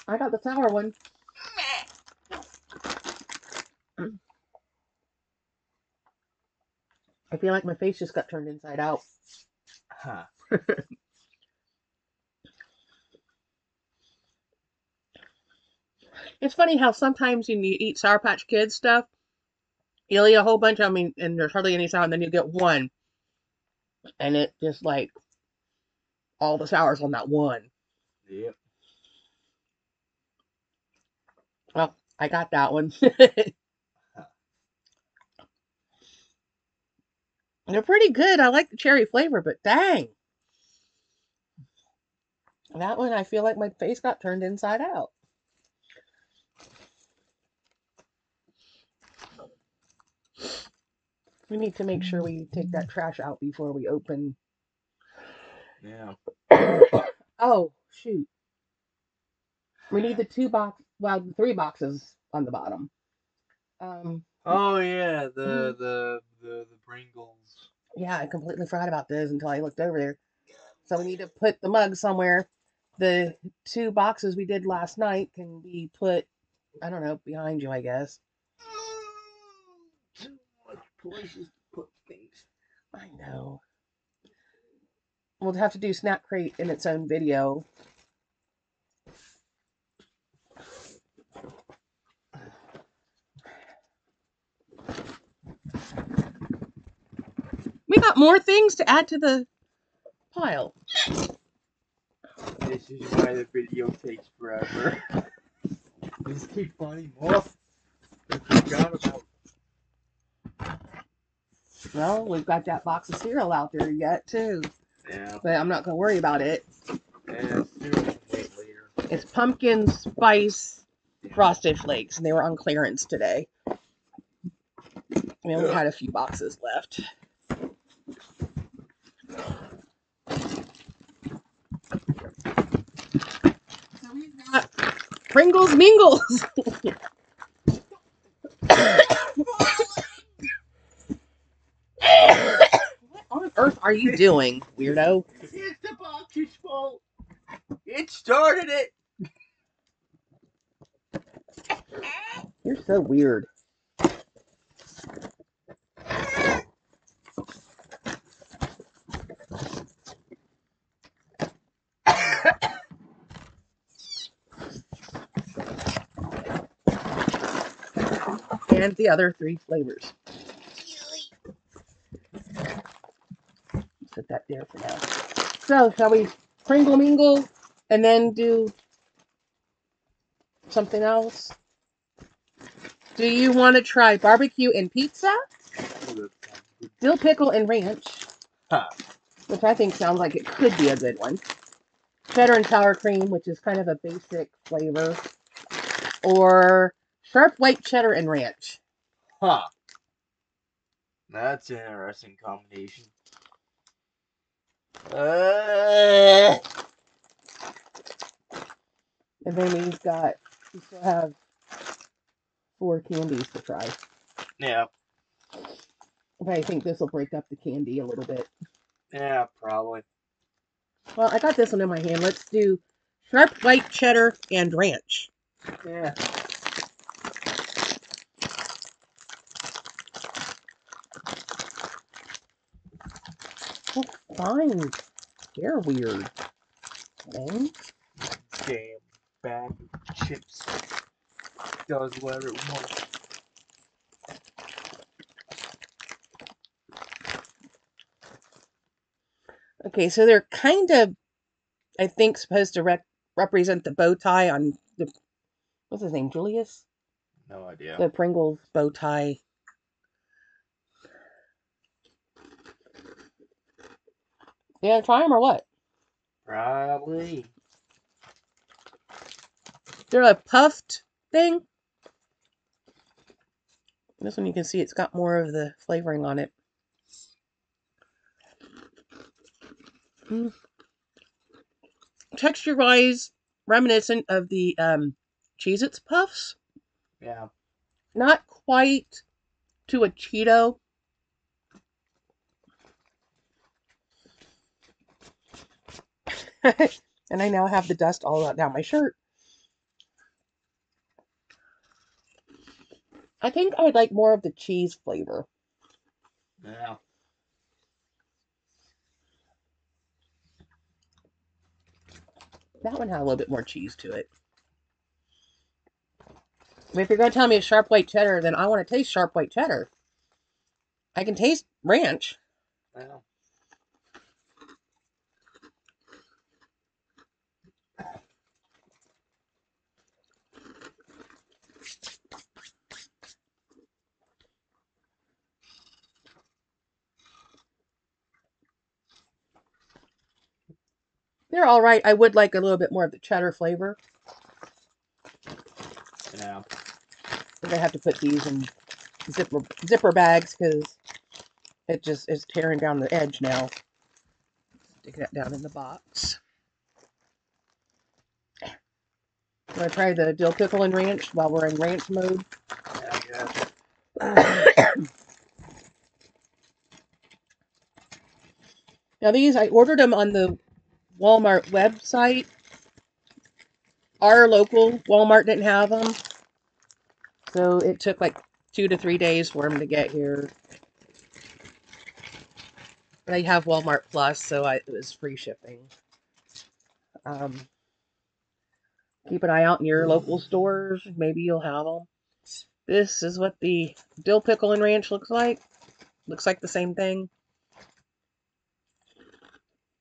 I got the sour one. I feel like my face just got turned inside out. Huh. It's funny how sometimes when you eat Sour Patch Kids stuff, you'll eat a whole bunch of them and there's hardly any sour, and then you get one, and it just like all the sours on that one. Yep. Well, I got that one. They're pretty good. I like the cherry flavor, but dang. That one, I feel like my face got turned inside out. We need to make sure we take that trash out before we open. Yeah. Oh, shoot. We need the the 3 boxes on the bottom. Um, Oh yeah, the Pringles. yeah, I completely forgot about those until I looked over there. So we need to put the mug somewhere. The 2 boxes we did last night can be put, I don't know, behind you, I guess. Too much places to put things. I know. We'll have to do Snap Crate in its own video. We got more things to add to the pile. This is why the video takes forever. Just keep finding more. I forgot about. Well, we've got that box of cereal out there yet, too. Yeah. But I'm not going to worry about it. Yeah, cereal wait later. It's pumpkin spice Frosted Flakes, and they were on clearance today. We only had a few boxes left. So we've got Pringles Mingles. What on earth are you doing, weirdo? It's the box's fault. It started it. You're so weird. And the other 3 flavors. Set that there for now. So, shall we Pringle Mingle and then do something else. Do you want to try barbecue and pizza? Dill pickle and ranch, Huh. which I think sounds like it could be a good one. Cheddar and sour cream, which is kind of a basic flavor. Or sharp white cheddar and ranch. Huh. That's an interesting combination. And then we still have 4 candies to try. Yeah. But I think this will break up the candy a little bit. Yeah, probably. Well, I got this one in my hand. Let's do sharp white cheddar and ranch. Yeah. Oh, fine. They're weird. Thing. Damn bag of chips does whatever it wants. Okay, so they're kind of, I think, supposed to represent the bow tie on the, what's his name, Julius? No idea. The Pringles bow tie. You gonna try them or what? Probably. They're a puffed thing. This one you can see it's got more of the flavoring on it. Mm. Texture-wise, reminiscent of the Cheez-Its Puffs. Yeah. Not quite to a Cheeto. And I now have the dust all down my shirt. I think I'd like more of the cheese flavor. Yeah. That one had a little bit more cheese to it. But if you're going to tell me it's sharp white cheddar, then I want to taste sharp white cheddar. I can taste ranch. Yeah. They're all right. I would like a little bit more of the cheddar flavor. Yeah. I'm going to have to put these in zipper bags because it just is tearing down the edge now. Stick that down in the box. Want to try the dill pickle and ranch while we're in ranch mode? Yeah, I guess. Now these, I ordered them on the Walmart website. Our local Walmart didn't have them. So it took like 2 to 3 days for them to get here. But I have Walmart Plus, so it was free shipping. Keep an eye out in your local stores. Maybe you'll have them. This is what the dill pickle and ranch looks like. Looks like the same thing.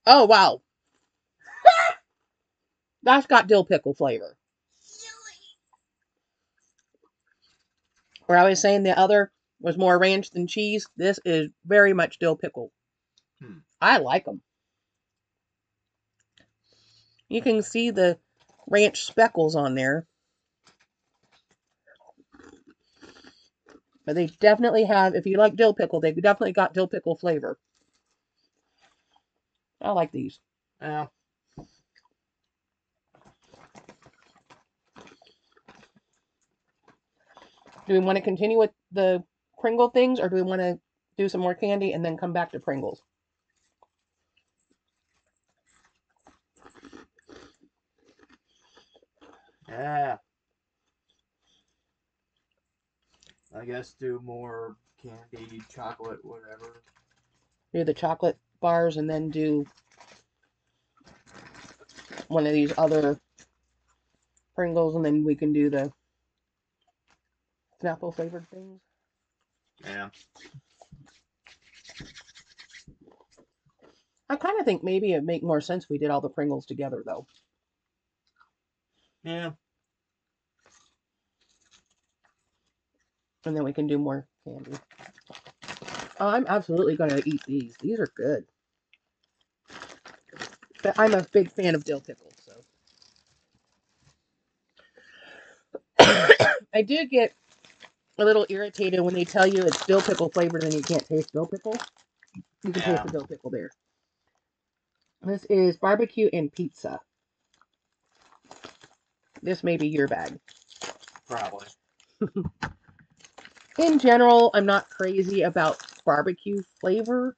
Oh, wow. That's got dill pickle flavor. Where I was saying the other was more ranch than cheese, this is very much dill pickle. I like them. You can see the ranch speckles on there. But they definitely have, if you like dill pickle, they've definitely got dill pickle flavor. I like these. Yeah. Do we want to continue with the Pringle things, or do we want to do some more candy and then come back to Pringles? Yeah. I guess do more candy, chocolate, whatever. Do the chocolate bars and then do one of these other Pringles, and then we can do the Snapple flavored things. Yeah. I kind of think maybe it'd make more sense if we did all the Pringles together, though. Yeah. And then we can do more candy. Oh, I'm absolutely going to eat these. These are good. But I'm a big fan of dill pickle, so. I do get a little irritated when they tell you it's dill pickle flavored and you can't taste dill pickle. You can taste Yeah, the dill pickle there. This is barbecue and pizza. This may be your bag. probably. In general, I'm not crazy about barbecue flavor.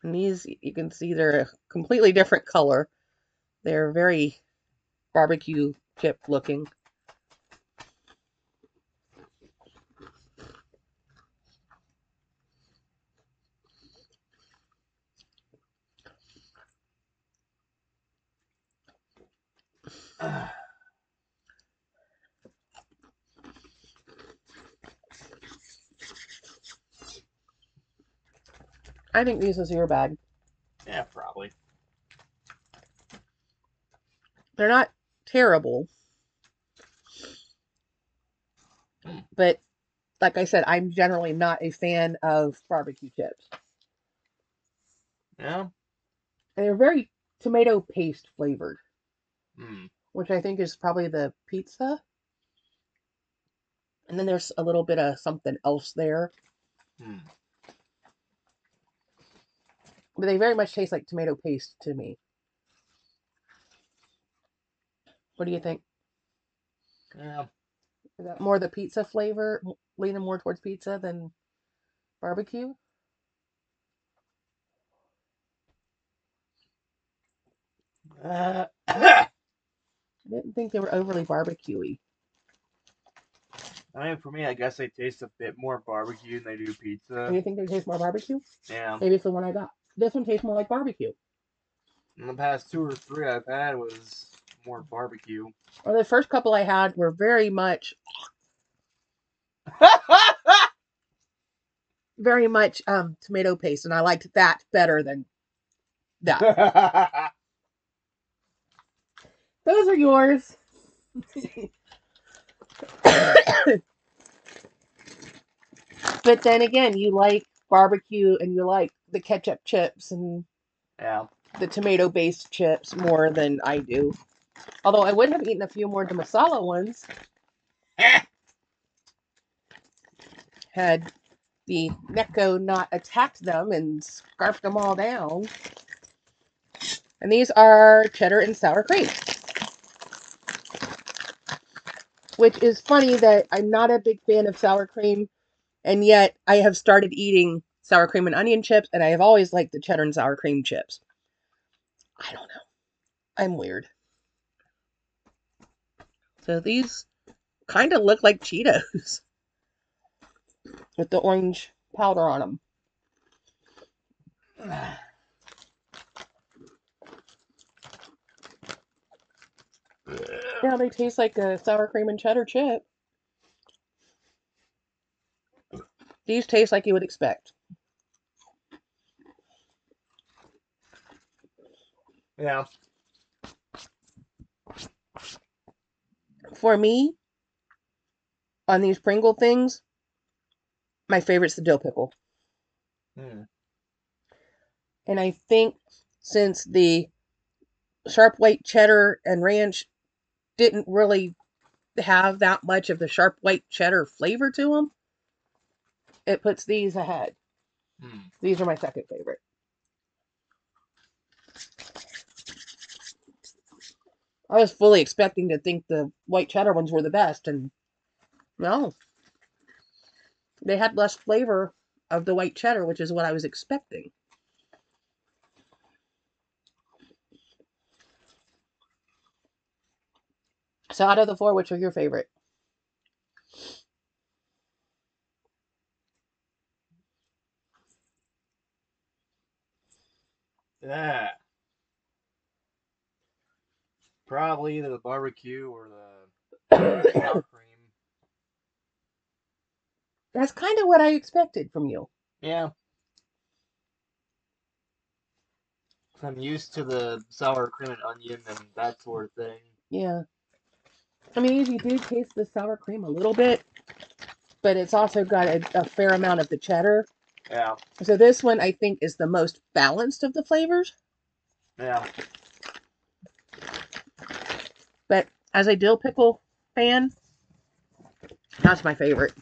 And these, you can see they're a completely different color. They're very barbecue chip looking. I think this is your bag. Yeah, probably. They're not terrible, but like I said, I'm generally not a fan of barbecue chips. Yeah. And they're very tomato paste flavored, Hmm. which I think is probably the pizza. And then there's a little bit of something else there. Hmm. But they very much taste like tomato paste to me. What do you think? Yeah. Is that more the pizza flavor, leaning more towards pizza than barbecue? I I didn't think they were overly barbecuey. mean, for me, I guess they taste a bit more barbecue than they do And pizza. you think they taste more barbecue? Yeah. Maybe it's the one I got. This one tastes more like barbecue. In the past two or three I've had was more barbecue. Or the first couple I had were very much tomato paste, and I liked that better than that. Those are yours. But then again, you like barbecue and you like the ketchup chips and Yeah. the tomato based chips more than I do. Although I would have eaten a few more of the masala ones had the Necco not attacked them and scarfed them all down. And these are cheddar and sour cream. Which is funny that I'm not a big fan of sour cream, and yet I have started eating sour cream and onion chips, and I have always liked the cheddar and sour cream chips. I don't know. I'm weird. So these kind of look like Cheetos with the orange powder on them. Yeah, they taste like a sour cream and cheddar chip. These taste like you would expect. Yeah. For me, on these Pringle things, my favorite's the dill pickle. Hmm. And I think since the sharp white cheddar and ranch didn't really have that much of the sharp white cheddar flavor to them, it puts these ahead. Hmm. These are my second favorite. I was fully expecting to think the white cheddar ones were the best, and no, they had less flavor of the white cheddar, which is what I was expecting. So, out of the four, which are your favorite? Yeah. Probably either the barbecue or the That's sour cream. kind of what I expected from you. Yeah. I'm used to the sour cream and onion and that sort of thing. Yeah. I mean, you do taste the sour cream a little bit, but it's also got a fair amount of the cheddar. Yeah. So this one, I think, is the most balanced of the flavors. Yeah. But as a dill pickle fan, that's my favorite.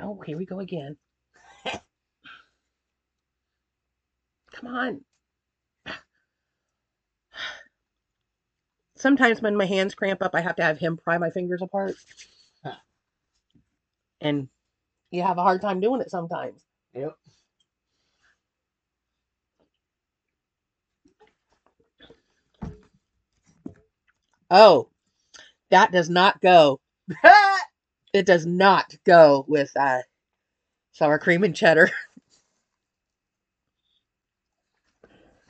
Oh, here we go again. Come on. Sometimes when my hands cramp up, I have to have him pry my fingers apart. Huh. And you have a hard time doing it sometimes. Yep. Oh, that does not go. It does not go with sour cream and cheddar.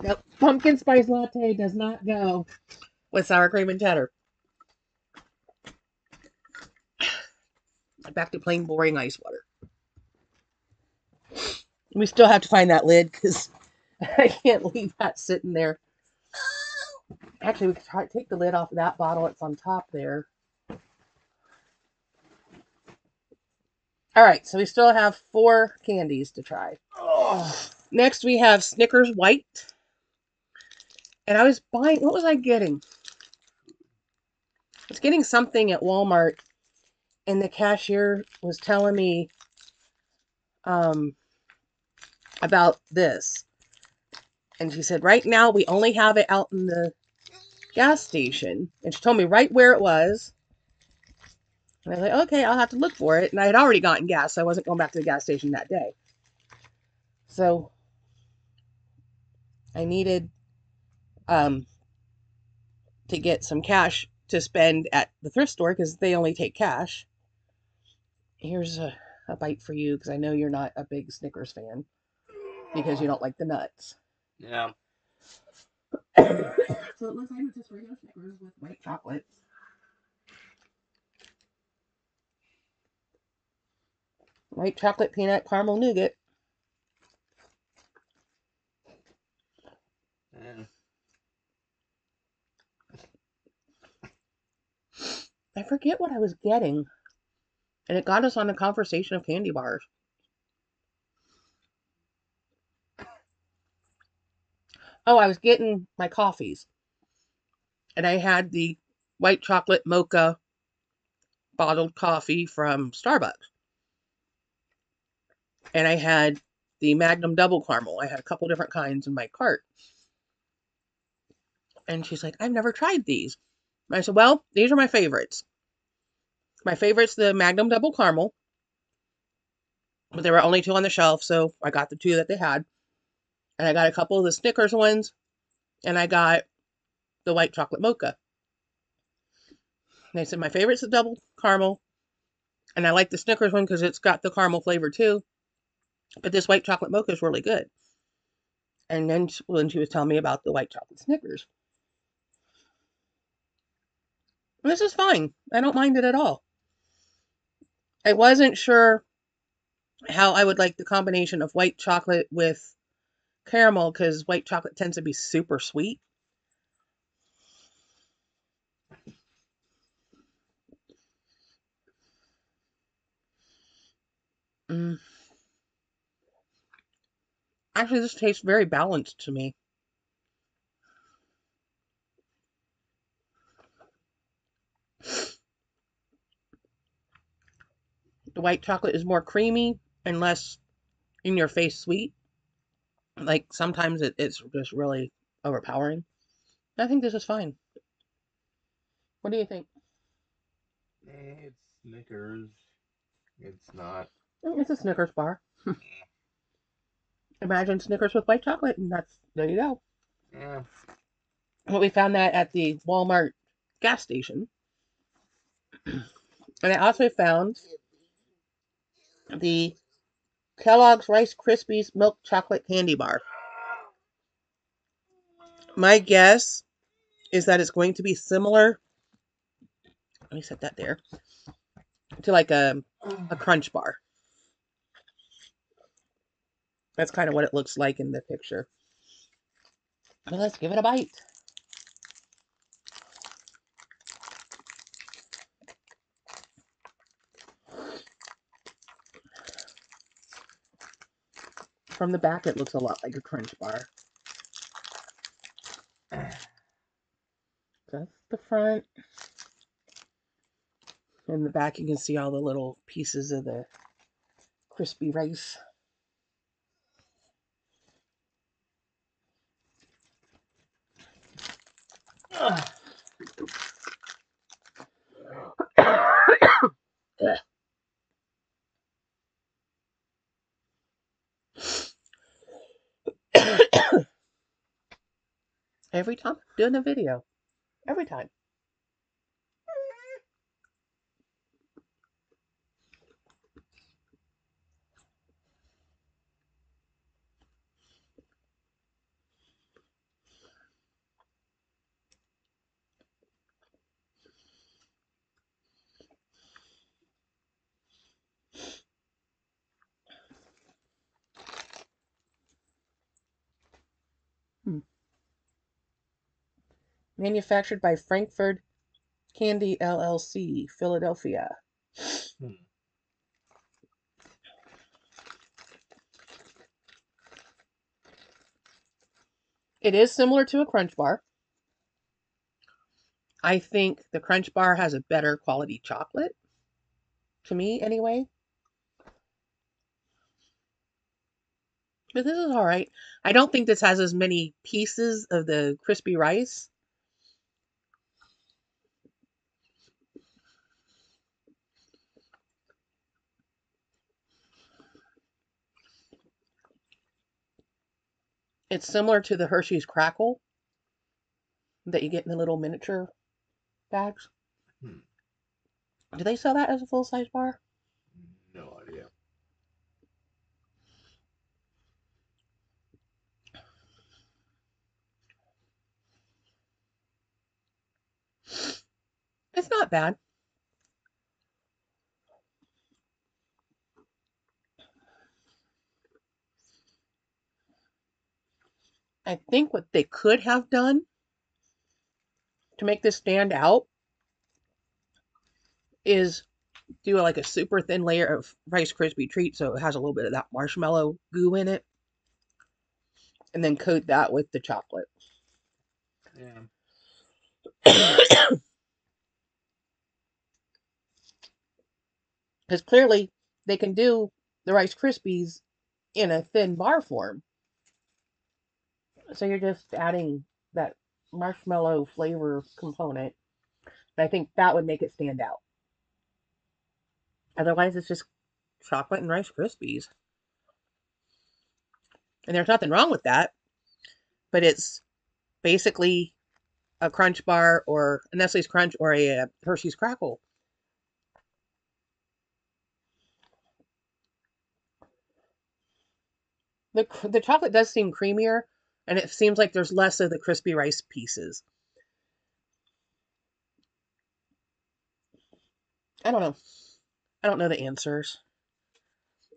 Nope. Pumpkin spice latte does not go with sour cream and cheddar. Back to plain boring ice water. We still have to find that lid because I can't leave that sitting there. Actually, we could take the lid off of that bottle. It's on top there. All right, so we still have 4 candies to try. Oh. Next, we have Snickers White. And I was buying, what was I getting? I was getting something at Walmart, and the cashier was telling me about this. And she said, right now, we only have it out in the gas station. And she told me right where it was. And I was like, okay, I'll have to look for it. And I had already gotten gas, so I wasn't going back to the gas station that day. So I needed to get some cash to spend at the thrift store because they only take cash. Here's a bite for you because I know you're not a big Snickers fan because you don't like the nuts. Yeah. So it looks like it's just regular Snickers with white chocolate. White chocolate peanut caramel nougat. Yeah. I forget what I was getting. And it got us on a conversation of candy bars. Oh, I was getting my coffees. And I had the white chocolate mocha bottled coffee from Starbucks. And I had the Magnum double caramel. I had a couple different kinds in my cart. And she's like, I've never tried these. And I said, well, these are my favorites. My favorite's the Magnum double caramel. But there were only 2 on the shelf, so I got the 2 that they had. And I got a couple of the Snickers ones. And I got the white chocolate mocha. And I said, my favorite's the double caramel. And I like the Snickers one because it's got the caramel flavor too. But this white chocolate mocha is really good. And then when she was telling me about the white chocolate Snickers, this is fine. I don't mind it at all. I wasn't sure how I would like the combination of white chocolate with caramel because white chocolate tends to be super sweet. Mm. Actually, this tastes very balanced to me. The white chocolate is more creamy and less in your face sweet. Like sometimes it's just really overpowering. I think this is fine. What do you think? It's Snickers. It's not. It's a Snickers bar. Imagine Snickers with white chocolate, and there you go. Yeah. Well, we found that at the Walmart gas station. And I also found the Kellogg's Rice Krispies milk chocolate candy bar. My guess is that it's going to be similar. Let me set that there to like a crunch bar. That's kind of what it looks like in the picture. But let's give it a bite. From the back, it looks a lot like a Crunch bar. That's the front. In the back, you can see all the little pieces of the crispy rice. Every time I'm doing a video. Every time. Manufactured by Frankfurt Candy LLC, Philadelphia. It is similar to a Crunch bar. I think the Crunch bar has a better quality chocolate. To me, anyway. But this is all right. I don't think this has as many pieces of the crispy rice. It's similar to the Hershey's Crackle that you get in the little miniature bags. Do they sell that as a full-size bar? No idea. It's not bad. I think what they could have done to make this stand out is do like a super thin layer of Rice Krispie treat so it has a little bit of that marshmallow goo in it, and then coat that with the chocolate. Yeah. Because clearly they can do the Rice Krispies in a thin bar form. So you're just adding that marshmallow flavor component. And I think that would make it stand out. Otherwise, it's just chocolate and Rice Krispies. And there's nothing wrong with that, but it's basically a Crunch bar or a Nestle's Crunch or a Hershey's Crackle. The chocolate does seem creamier, and it seems like there's less of the crispy rice pieces. I don't know. I don't know the answers.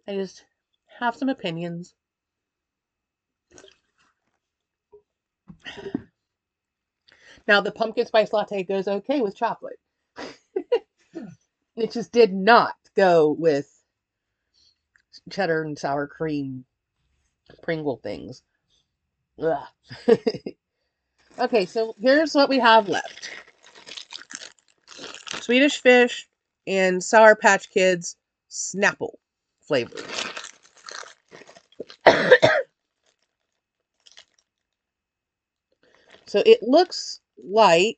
I just have some opinions. Now, the pumpkin spice latte goes okay with chocolate. It just did not go with cheddar and sour cream Pringle things. Ugh. Okay, so here's what we have left. Swedish Fish and Sour Patch Kids Snapple flavor. So it looks like,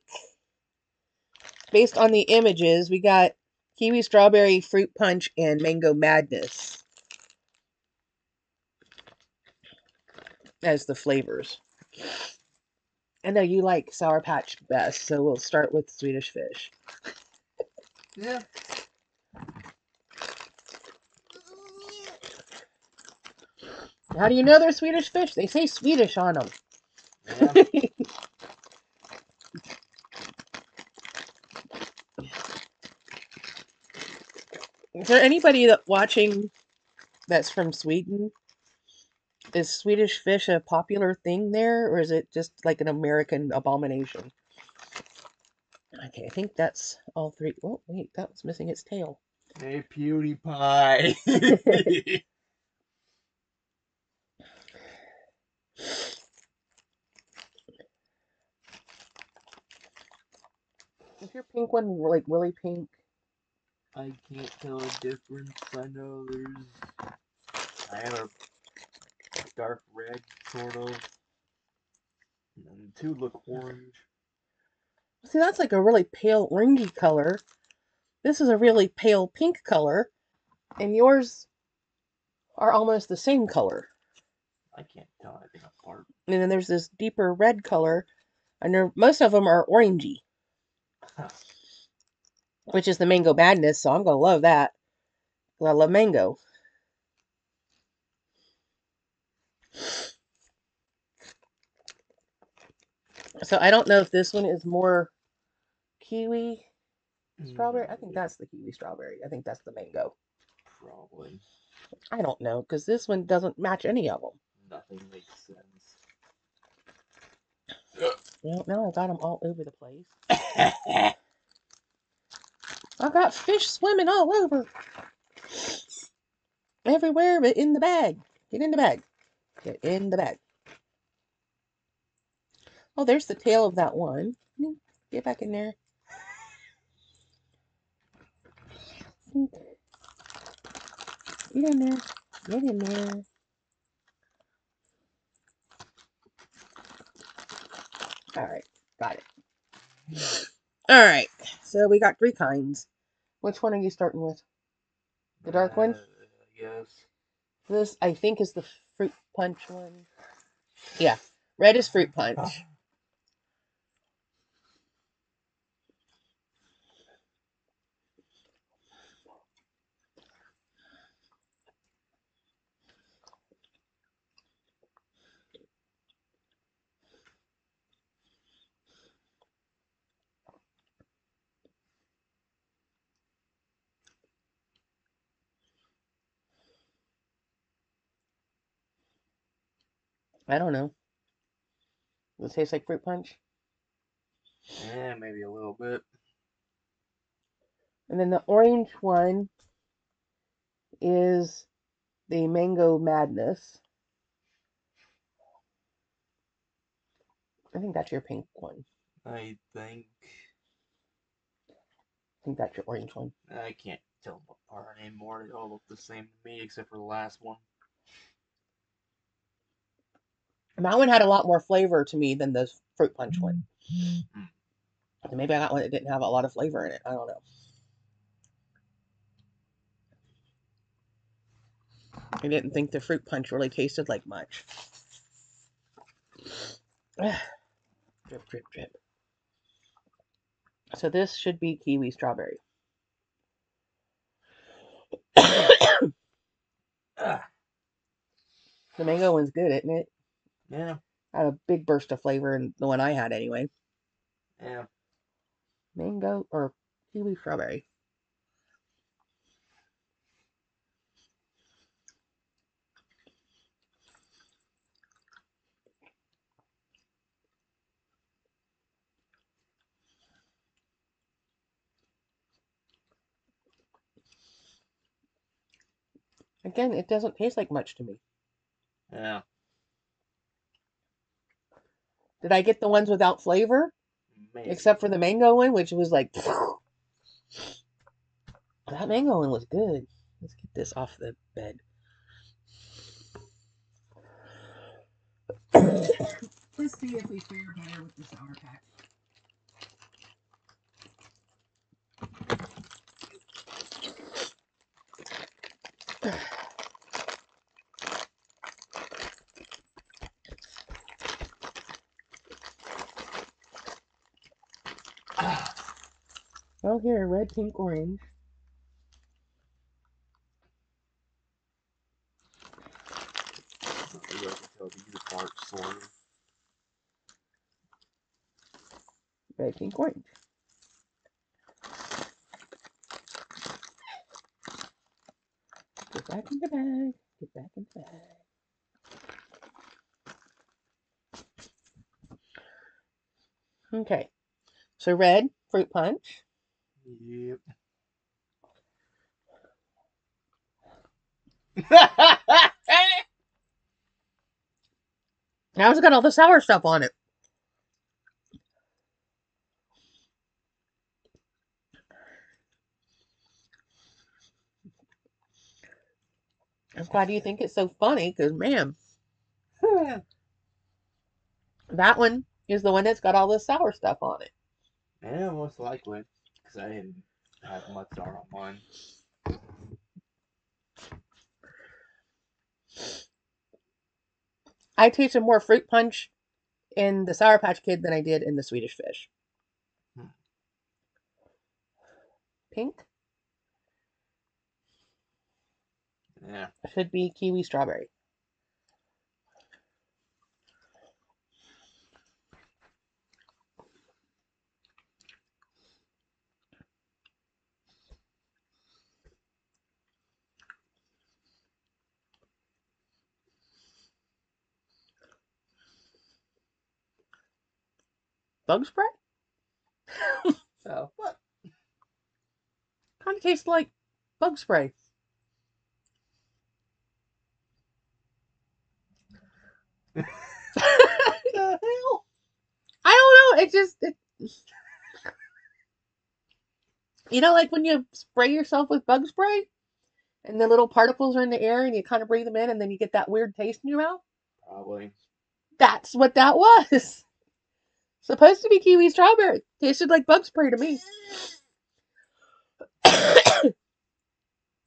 based on the images, we got kiwi strawberry fruit punch and mango madness as the flavors. I know you like Sour Patch best, so we'll start with Swedish Fish. Yeah. How do you know they're Swedish Fish? They say Swedish on them. Yeah. Is there anybody that watching that's from Sweden? Is Swedish fish a popular thing there, or is it just like an American abomination? Okay, I think that's all three. Oh, wait, that was missing its tail. Hey, PewDiePie. Is your pink one like really pink? I can't tell a difference. I know I have a dark red, sort of. And the two look orange. See, that's like a really pale orangey color. This is a really pale pink color, and yours are almost the same color. I can't tell anything apart. And then there's this deeper red color, and most of them are orangey, which is the mango madness, so I'm going to love that. I love mango. So I don't know if this one is more kiwi strawberry. I think that's the kiwi strawberry. I think that's the mango. Probably. I don't know, because this one doesn't match any of them. Nothing makes sense. Well, now I've got them all over the place. I've got fish swimming all over. Everywhere but in the bag. Get in the bag. Get in the bag. Oh, there's the tail of that one. Get back in there. Get in there. Get in there. Alright, got it. Alright, so we got three kinds. Which one are you starting with? The dark one? Yes. This, I think, is the fruit punch one. Yeah, red is fruit punch. I don't know. Does it taste like fruit punch? Yeah, maybe a little bit. And then the orange one is the mango madness. I think that's your pink one. I think That's your orange one. I can't tell them apart anymore. They all look the same to me, except for the last one. And that one had a lot more flavor to me than the fruit punch one. Mm. So maybe I got one that didn't have a lot of flavor in it. I don't know. I didn't think the fruit punch really tasted like much. Drip, drip, drip. So this should be kiwi strawberry. The mango one's good, isn't it? Yeah. Had a big burst of flavor in the one I had anyway. Yeah. Mango or kiwi strawberry. Again, it doesn't taste like much to me. Yeah. Did I get the ones without flavor? Maybe. Except for the mango one, which was like... That mango one was good. Let's get this off the bed. Let's see if we fare better with the Sour Patch. Oh, here, red, pink, orange. Maybe I can tell these apart, sort of. Red, pink, orange. Get back in the bag. Get back in the bag. Okay. So red, fruit punch. Yep. Now it's got all the sour stuff on it. Why do you think it's so funny? Because, man, that one is the one that's got all the sour stuff on it. Yeah, most likely. Because I didn't have much sour on mine. I tasted more fruit punch in the Sour Patch Kid than I did in the Swedish Fish. Hmm. Pink Yeah. should be kiwi strawberry. Bug spray? Oh, what? Kind of tastes like bug spray. The hell? I don't know. Like when you spray yourself with bug spray and the little particles are in the air and you kind of breathe them in and then you get that weird taste in your mouth? Probably. That's what that was. Supposed to be kiwi strawberry. Tasted like bug spray to me.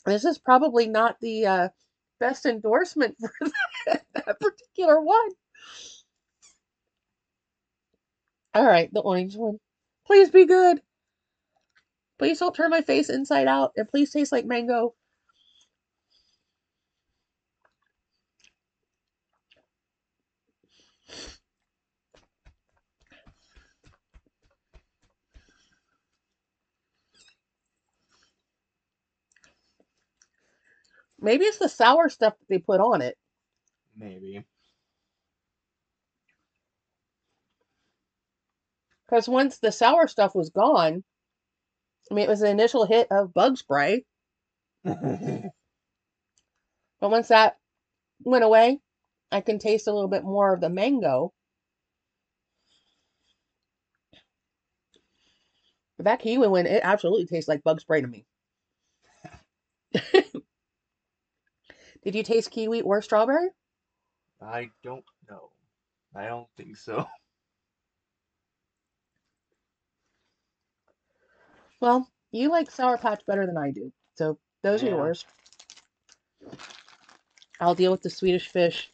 This is probably not the best endorsement for that particular one. All right, the orange one. Please be good. Please don't turn my face inside out. And please taste like mango. Maybe it's the sour stuff that they put on it. Maybe. Because once the sour stuff was gone, I mean, it was the initial hit of bug spray. Yeah. But once that went away, I can taste a little bit more of the mango. But that kiwi one, it absolutely tastes like bug spray to me. Did you taste kiwi or strawberry? I don't know. I don't think so. Well, you like Sour Patch better than I do. So those are Yeah. yours. I'll deal with the Swedish Fish,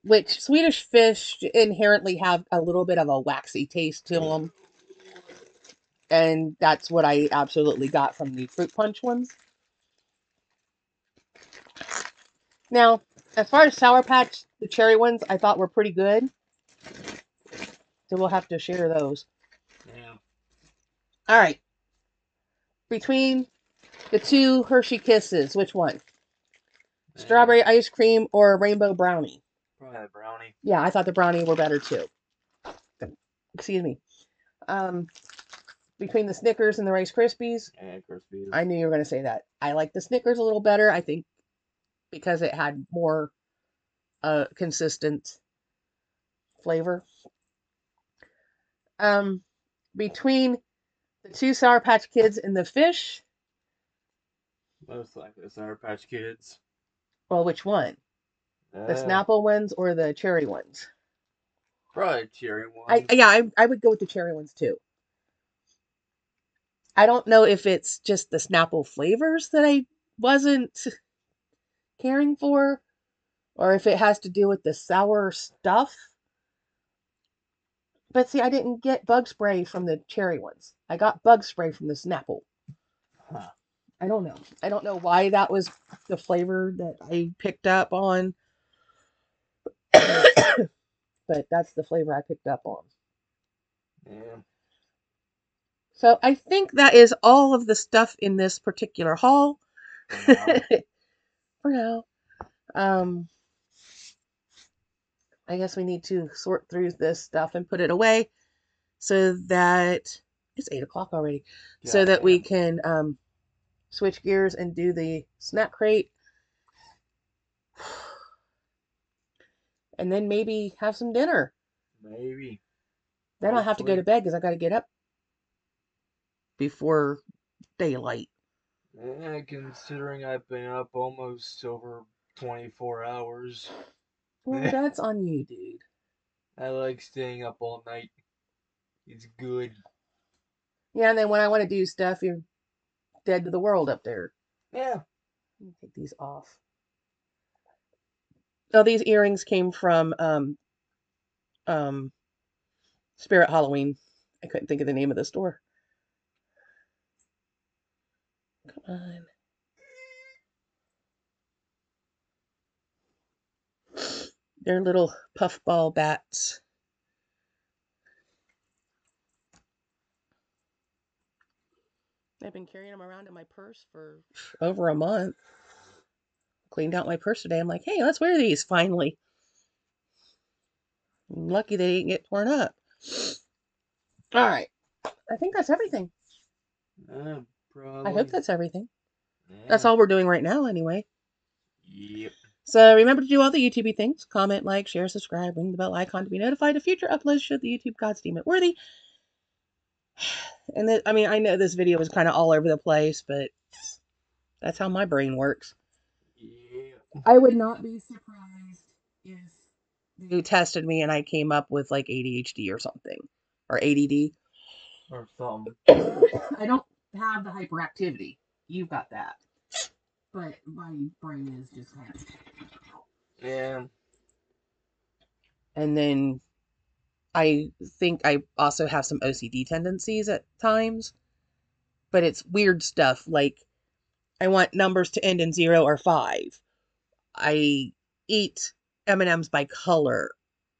which Swedish Fish inherently have a little bit of a waxy taste to them. And that's what I absolutely got from the fruit punch ones. Now, as far as Sour Patch, the cherry ones I thought were pretty good. So we'll have to share those. Yeah. All right. Between the two Hershey Kisses, which one? Yeah. Strawberry ice cream or rainbow brownie? Probably a brownie. Yeah, I thought the brownie were better too. Excuse me. Um, between the Snickers and the Rice Krispies, Yeah, Krispies. I knew you were going to say that. I like the Snickers a little better, I think, because it had more consistent flavor. Um, between the two Sour Patch Kids and the fish, Most likely Sour Patch Kids. well, which one? The Uh, Snapple ones or the cherry ones? Probably cherry I ones. yeah, I would go with the cherry ones too. I don't know if it's just the Snapple flavors that I wasn't caring for, or if it has to do with the sour stuff. But see, I didn't get bug spray from the cherry ones. I got bug spray from the Snapple. Huh. I don't know. I don't know why that was the flavor that I picked up on, but that's the flavor I picked up on. Yeah. So I think that is all of the stuff in this particular haul For now. for now. Um, I guess we need to sort through this stuff and put it away. so that it's 8 o'clock already, so that we Goddamn. can switch gears and do the snack crate, and then maybe have some dinner. Maybe. Then I'll have to go to Hopefully. bed because I got to get up before daylight. Considering I've been up almost over 24 hours. Well, that's on you, dude. I like staying up all night. It's good. Yeah, and then when I want to do stuff, you're dead to the world up there. Yeah. Let me take these off. Oh, these earrings came from um Spirit Halloween. I couldn't think of the name of the store. Come on. They're little puffball bats. I've been carrying them around in my purse for over a month. Cleaned out my purse today. I'm like, hey, let's wear these finally. I'm lucky they didn't get torn up. All right. I think that's everything. I hope Probably. that's everything. That's Yeah. all we're doing right now, anyway. Yep. So remember to do all the YouTube things. Comment, like, share, subscribe, ring the bell icon to be notified of future uploads should the YouTube gods deem it worthy. And I mean, I know this video was kind of all over the place, but that's how my brain works. Yeah. I would not be surprised if they tested me and I came up with like ADHD or something, or ADD. Or something. I don't have the hyperactivity. You've got that. But my brain is just kind of. Yeah. And then I think I also have some OCD tendencies at times, but it's weird stuff like I want numbers to end in 0 or 5. I eat M&Ms by color.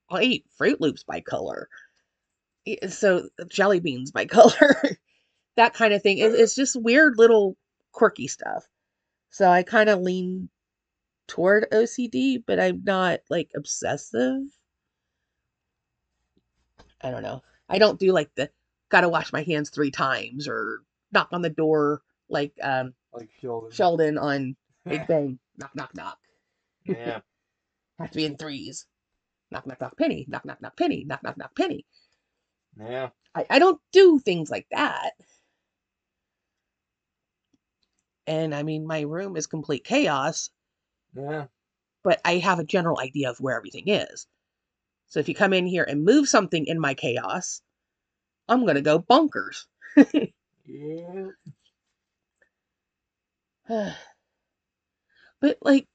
I'll eat Fruit Loops by color. So jelly beans by color. That kind of thing. It's just weird little quirky stuff. So I kind of lean toward OCD, but I'm not like obsessive. I don't know. I don't do like the gotta wash my hands 3 times or knock on the door like Like Sheldon. Sheldon on Big Bang. Knock, knock, knock. Yeah. Have to be in threes. Knock, knock, knock, penny. Knock, knock, knock, penny. Knock, knock, knock, penny. Yeah. I don't do things like that. And I mean, my room is complete chaos, Yeah. but I have a general idea of where everything is. So if you come in here and move something in my chaos, I'm going to go bonkers. Yeah. But like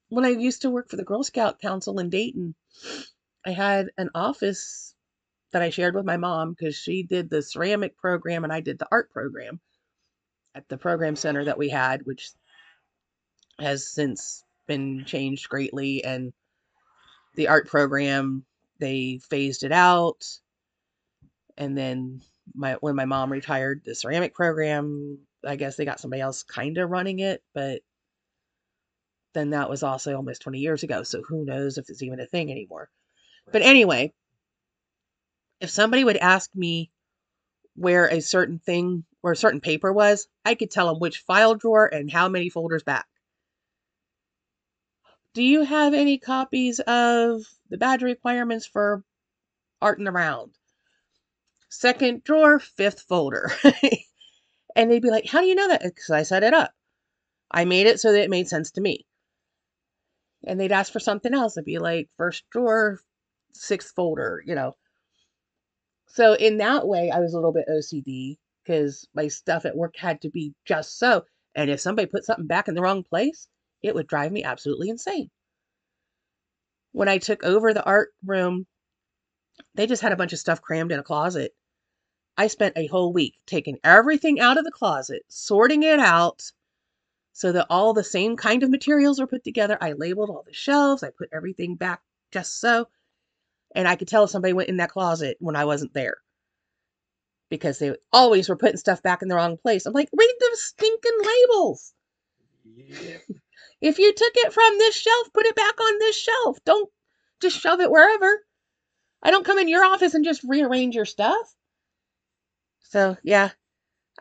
when I used to work for the Girl Scout Council in Dayton, I had an office that I shared with my mom because she did the ceramic program and I did the art program at the program center that we had, which has since been changed greatly. And the art program, they phased it out. And then when my mom retired, the ceramic program, I guess they got somebody else kind of running it, but then that was also almost 20 years ago. So who knows if it's even a thing anymore. But anyway, if somebody would ask me where a certain thing or a certain paper was, I could tell them which file drawer and how many folders back. Do you have any copies of the badge requirements for Art and Around? Second drawer, fifth folder. And they'd be like, how do you know that? Because I set it up. I made it so that it made sense to me. And they'd ask for something else. It'd be like first drawer, sixth folder, you know. So in that way, I was a little bit OCD because my stuff at work had to be just so. And if somebody put something back in the wrong place, it would drive me absolutely insane. When I took over the art room, they just had a bunch of stuff crammed in a closet. I spent a whole week taking everything out of the closet, sorting it out so that all the same kind of materials were put together. I labeled all the shelves. I put everything back just so. And I could tell if somebody went in that closet when I wasn't there because they always were putting stuff back in the wrong place. I'm like, read the stinking labels. Yeah. If you took it from this shelf, put it back on this shelf. Don't just shove it wherever. I don't come in your office and just rearrange your stuff. So yeah,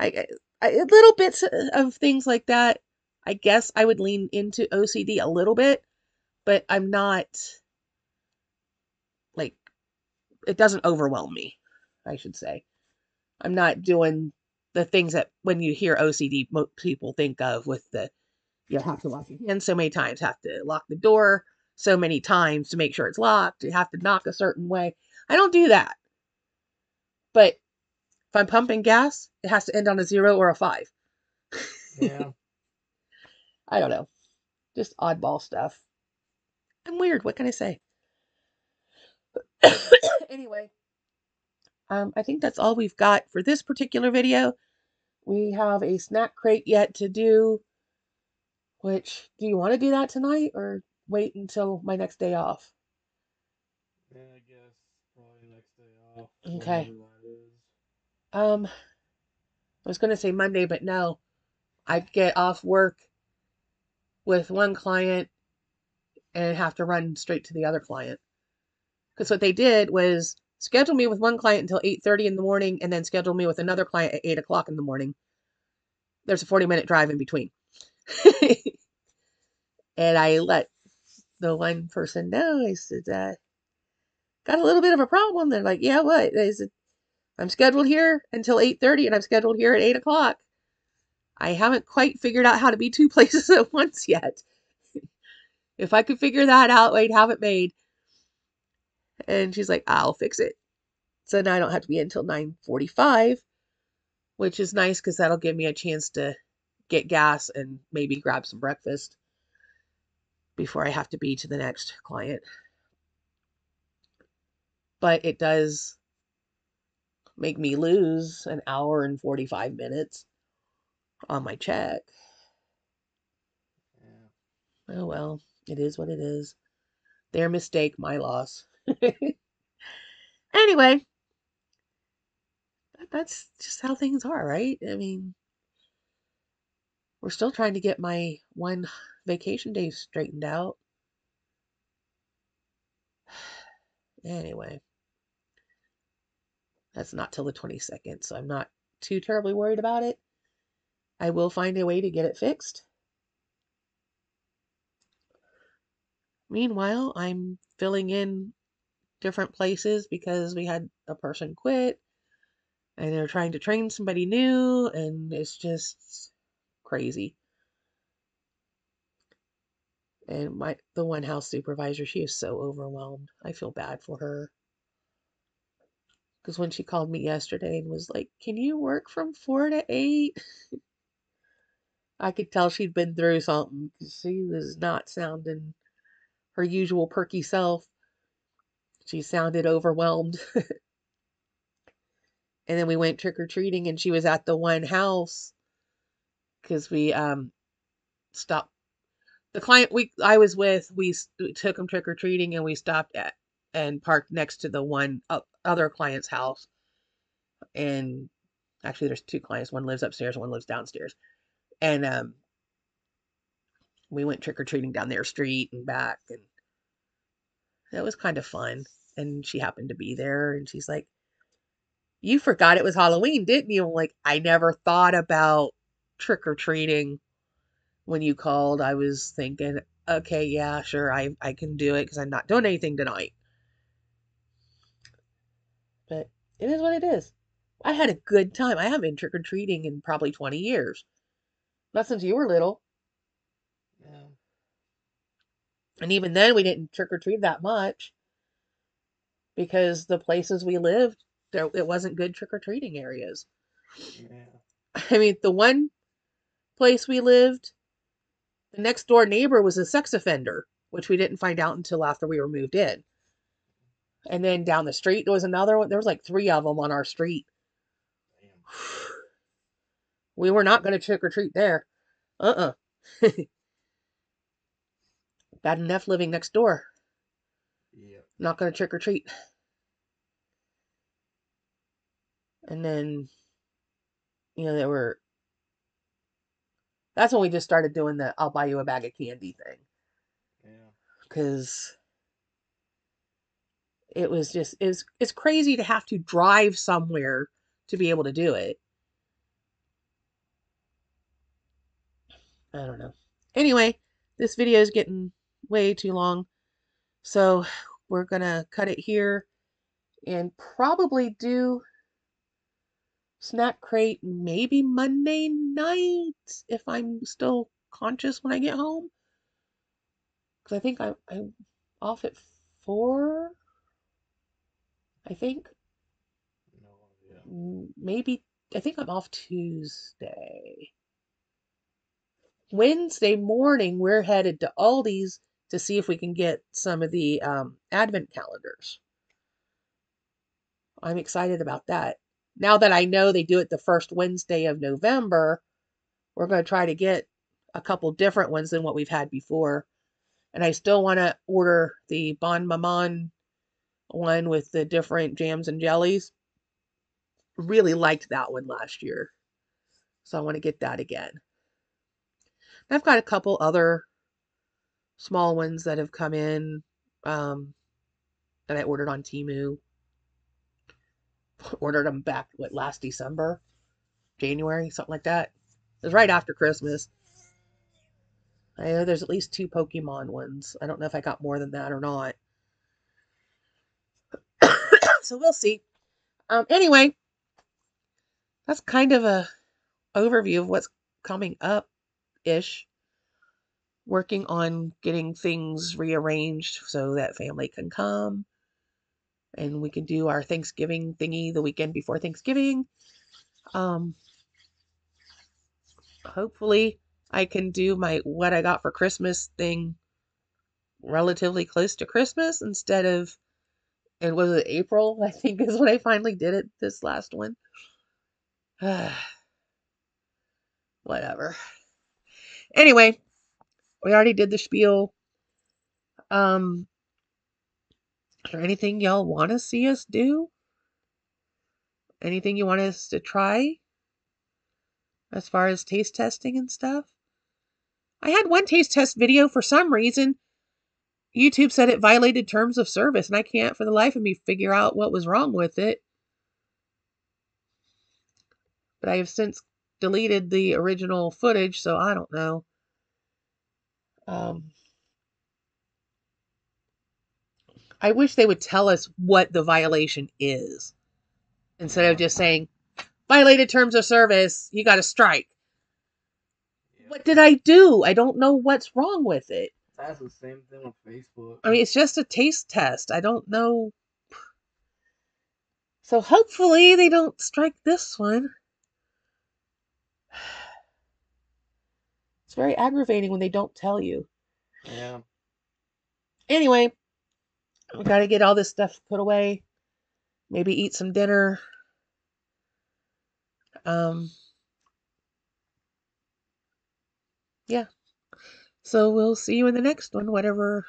little bits of things like that. I guess I would lean into OCD a little bit, but I'm not like it doesn't overwhelm me, I should say. I'm not doing the things that when you hear OCD people think of with the you have to wash your hands so many times, have to lock the door so many times to make sure it's locked, you have to knock a certain way. I don't do that. But if I'm pumping gas, it has to end on a 0 or a 5. Yeah. I don't know. Just oddball stuff. I'm weird. What can I say? Anyway, I think that's all we've got for this particular video. We have a snack crate yet to do, which do you want to do that tonight or wait until my next day off? Yeah, I guess probably next day off, Okay. whenever that is. I was going to say Monday, but no. I get off work with one client and have to run straight to the other client. Because what they did was schedule me with one client until 8:30 in the morning and then schedule me with another client at 8 o'clock in the morning. There's a 40-minute drive in between. And I let the one person know. I said, got a little bit of a problem. They're like, yeah, what? I said, I'm scheduled here until 8:30 and I'm scheduled here at 8 o'clock. I haven't quite figured out how to be two places at once yet. If I could figure that out, I'd have it made. And she's like, I'll fix it. So now I don't have to be in until 9:45, which is nice because that'll give me a chance to get gas and maybe grab some breakfast before I have to be to the next client. But it does make me lose an hour and 45 minutes on my check. Yeah. Oh well, it is what it is. Their mistake, my loss. Anyway, that's just how things are, right? I mean, we're still trying to get my one vacation day straightened out. Anyway, that's not till the 22nd, so I'm not too terribly worried about it. I will find a way to get it fixed. Meanwhile, I'm filling in different places because we had a person quit and they're trying to train somebody new, and it's just crazy. And the one house supervisor, she is so overwhelmed. I feel bad for her because when she called me yesterday and was like, "Can you work from 4 to 8?" I could tell she'd been through something because she was not sounding her usual perky self. She sounded overwhelmed. And then we went trick or treating, and she was at the one house because we stopped the client I was with. We took him trick or treating, and we stopped at and parked next to the one other client's house. And actually, there's two clients. One lives upstairs, one lives downstairs. And we went trick or treating down their street and back, and it was kind of fun. And she happened to be there, and she's like, "You forgot it was Halloween, didn't you?" I'm like, "I never thought about trick or treating when you called. I was thinking, okay, yeah, sure, I can do it because I'm not doing anything tonight." But it is what it is. I had a good time. I haven't been trick or treating in probably 20 years. Not since you were little. Yeah. And even then, we didn't trick or treat that much because the places we lived, it wasn't good trick or treating areas. Yeah. I mean, the one place we lived, the next door neighbor was a sex offender, which we didn't find out until after we were moved in. And then down the street, there was another one. There was like three of them on our street. Damn. We were not going to trick or treat there. Uh-uh. Bad enough living next door. Yep. Not going to trick or treat. And then, there were, that's when we just started doing the I'll buy you a bag of candy thing. Yeah. Because it was just, it's crazy to have to drive somewhere to be able to do it. I don't know. Anyway, this video is getting way too long. So we're going to cut it here and probably do snack crate maybe Monday night if I'm still conscious when I get home. Because I think I'm off at 4, I think. No idea. Maybe, I think I'm off Tuesday. Wednesday morning, we're headed to Aldi's to see if we can get some of the advent calendars. I'm excited about that. Now that I know they do it the first Wednesday of November, we're going to try to get a couple different ones than what we've had before. And I still want to order the Bon Maman one with the different jams and jellies. Really liked that one last year. So I want to get that again. I've got a couple other small ones that have come in um, that I ordered on Temu. Ordered them back, last December? January? Something like that. It was right after Christmas. I know there's at least 2 Pokemon ones. I don't know if I got more than that or not. So we'll see. Anyway, that's kind of a overview of what's coming up ish. Working on getting things rearranged so that family can come and we can do our Thanksgiving thingy the weekend before Thanksgiving. Um, Hopefully I can do my what I got for Christmas thing relatively close to Christmas instead of, and was it April? I think is when I finally did it, this last one. Whatever. Anyway, we already did the spiel. Is there anything y'all want to see us do? Anything you want us to try as far as taste testing and stuff? I had one taste test video. For some reason, YouTube said it violated terms of service, and I can't for the life of me figure out what was wrong with it. But I have since deleted the original footage, so I don't know. I wish they would tell us what the violation is instead of just saying, violated terms of service, you got to strike. Yep. What did I do? I don't know what's wrong with it. That's the same thing with Facebook. I mean, it's just a taste test. I don't know. So hopefully they don't strike this one. It's very aggravating when they don't tell you. Yeah. Anyway, we got to get all this stuff put away. Maybe eat some dinner. Yeah. So we'll see you in the next one, whatever.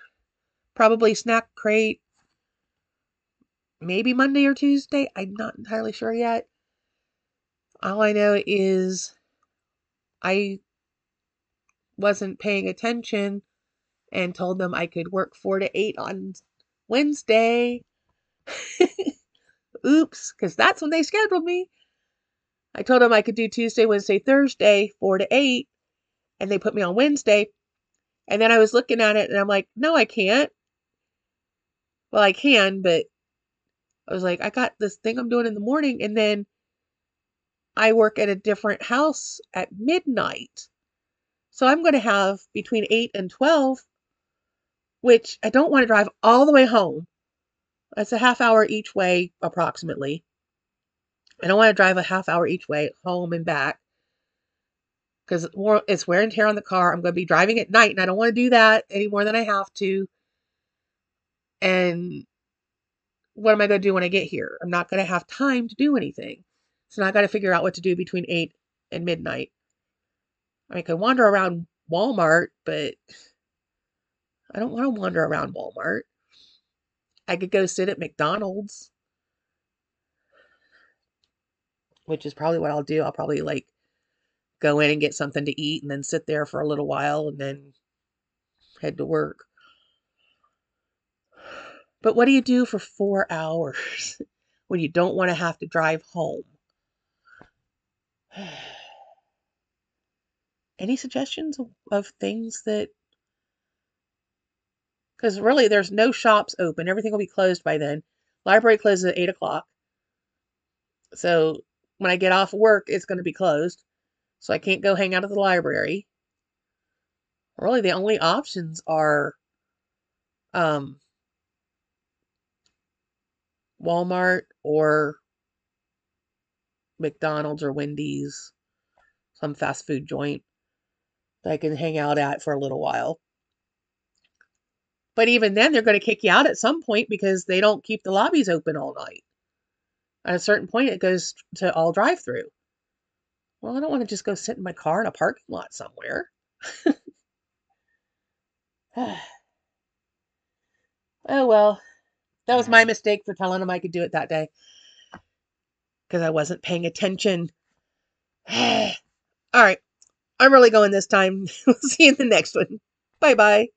Probably snack crate. Maybe Monday or Tuesday. I'm not entirely sure yet. All I know is I wasn't paying attention and told them I could work 4 to 8 on Wednesday. Oops, because that's when they scheduled me. I told them I could do Tuesday, Wednesday, Thursday, 4 to 8, and they put me on Wednesday. And then I was looking at it and I'm like, no, I can't. Well, I can, but I was like, I got this thing I'm doing in the morning, and then I work at a different house at midnight. So I'm going to have between 8 and 12, which I don't want to drive all the way home. That's a half hour each way, approximately. I don't want to drive a half hour each way home and back because it's wear and tear on the car. I'm going to be driving at night, and I don't want to do that any more than I have to. And what am I going to do when I get here? I'm not going to have time to do anything. So now I got to figure out what to do between 8 and midnight. I could wander around Walmart, but I don't want to wander around Walmart. I could go sit at McDonald's, which is probably what I'll do. I'll probably go in and get something to eat and then sit there for a little while and then head to work. But what do you do for 4 hours when you don't want to have to drive home? Any suggestions of things that, because really there's no shops open. Everything will be closed by then. Library closes at 8 o'clock. So when I get off work, it's going to be closed. So I can't go hang out at the library. Really, the only options are um, Walmart or McDonald's or Wendy's, some fast food joint that I can hang out at for a little while. But even then, they're going to kick you out at some point because they don't keep the lobbies open all night. At a certain point, it goes to all drive-through. Well, I don't want to just go sit in my car in a parking lot somewhere. Oh well, that was my Yeah. mistake for telling him I could do it that day because I wasn't paying attention. All right, I'm really going this time. We'll see you in the next one. Bye bye.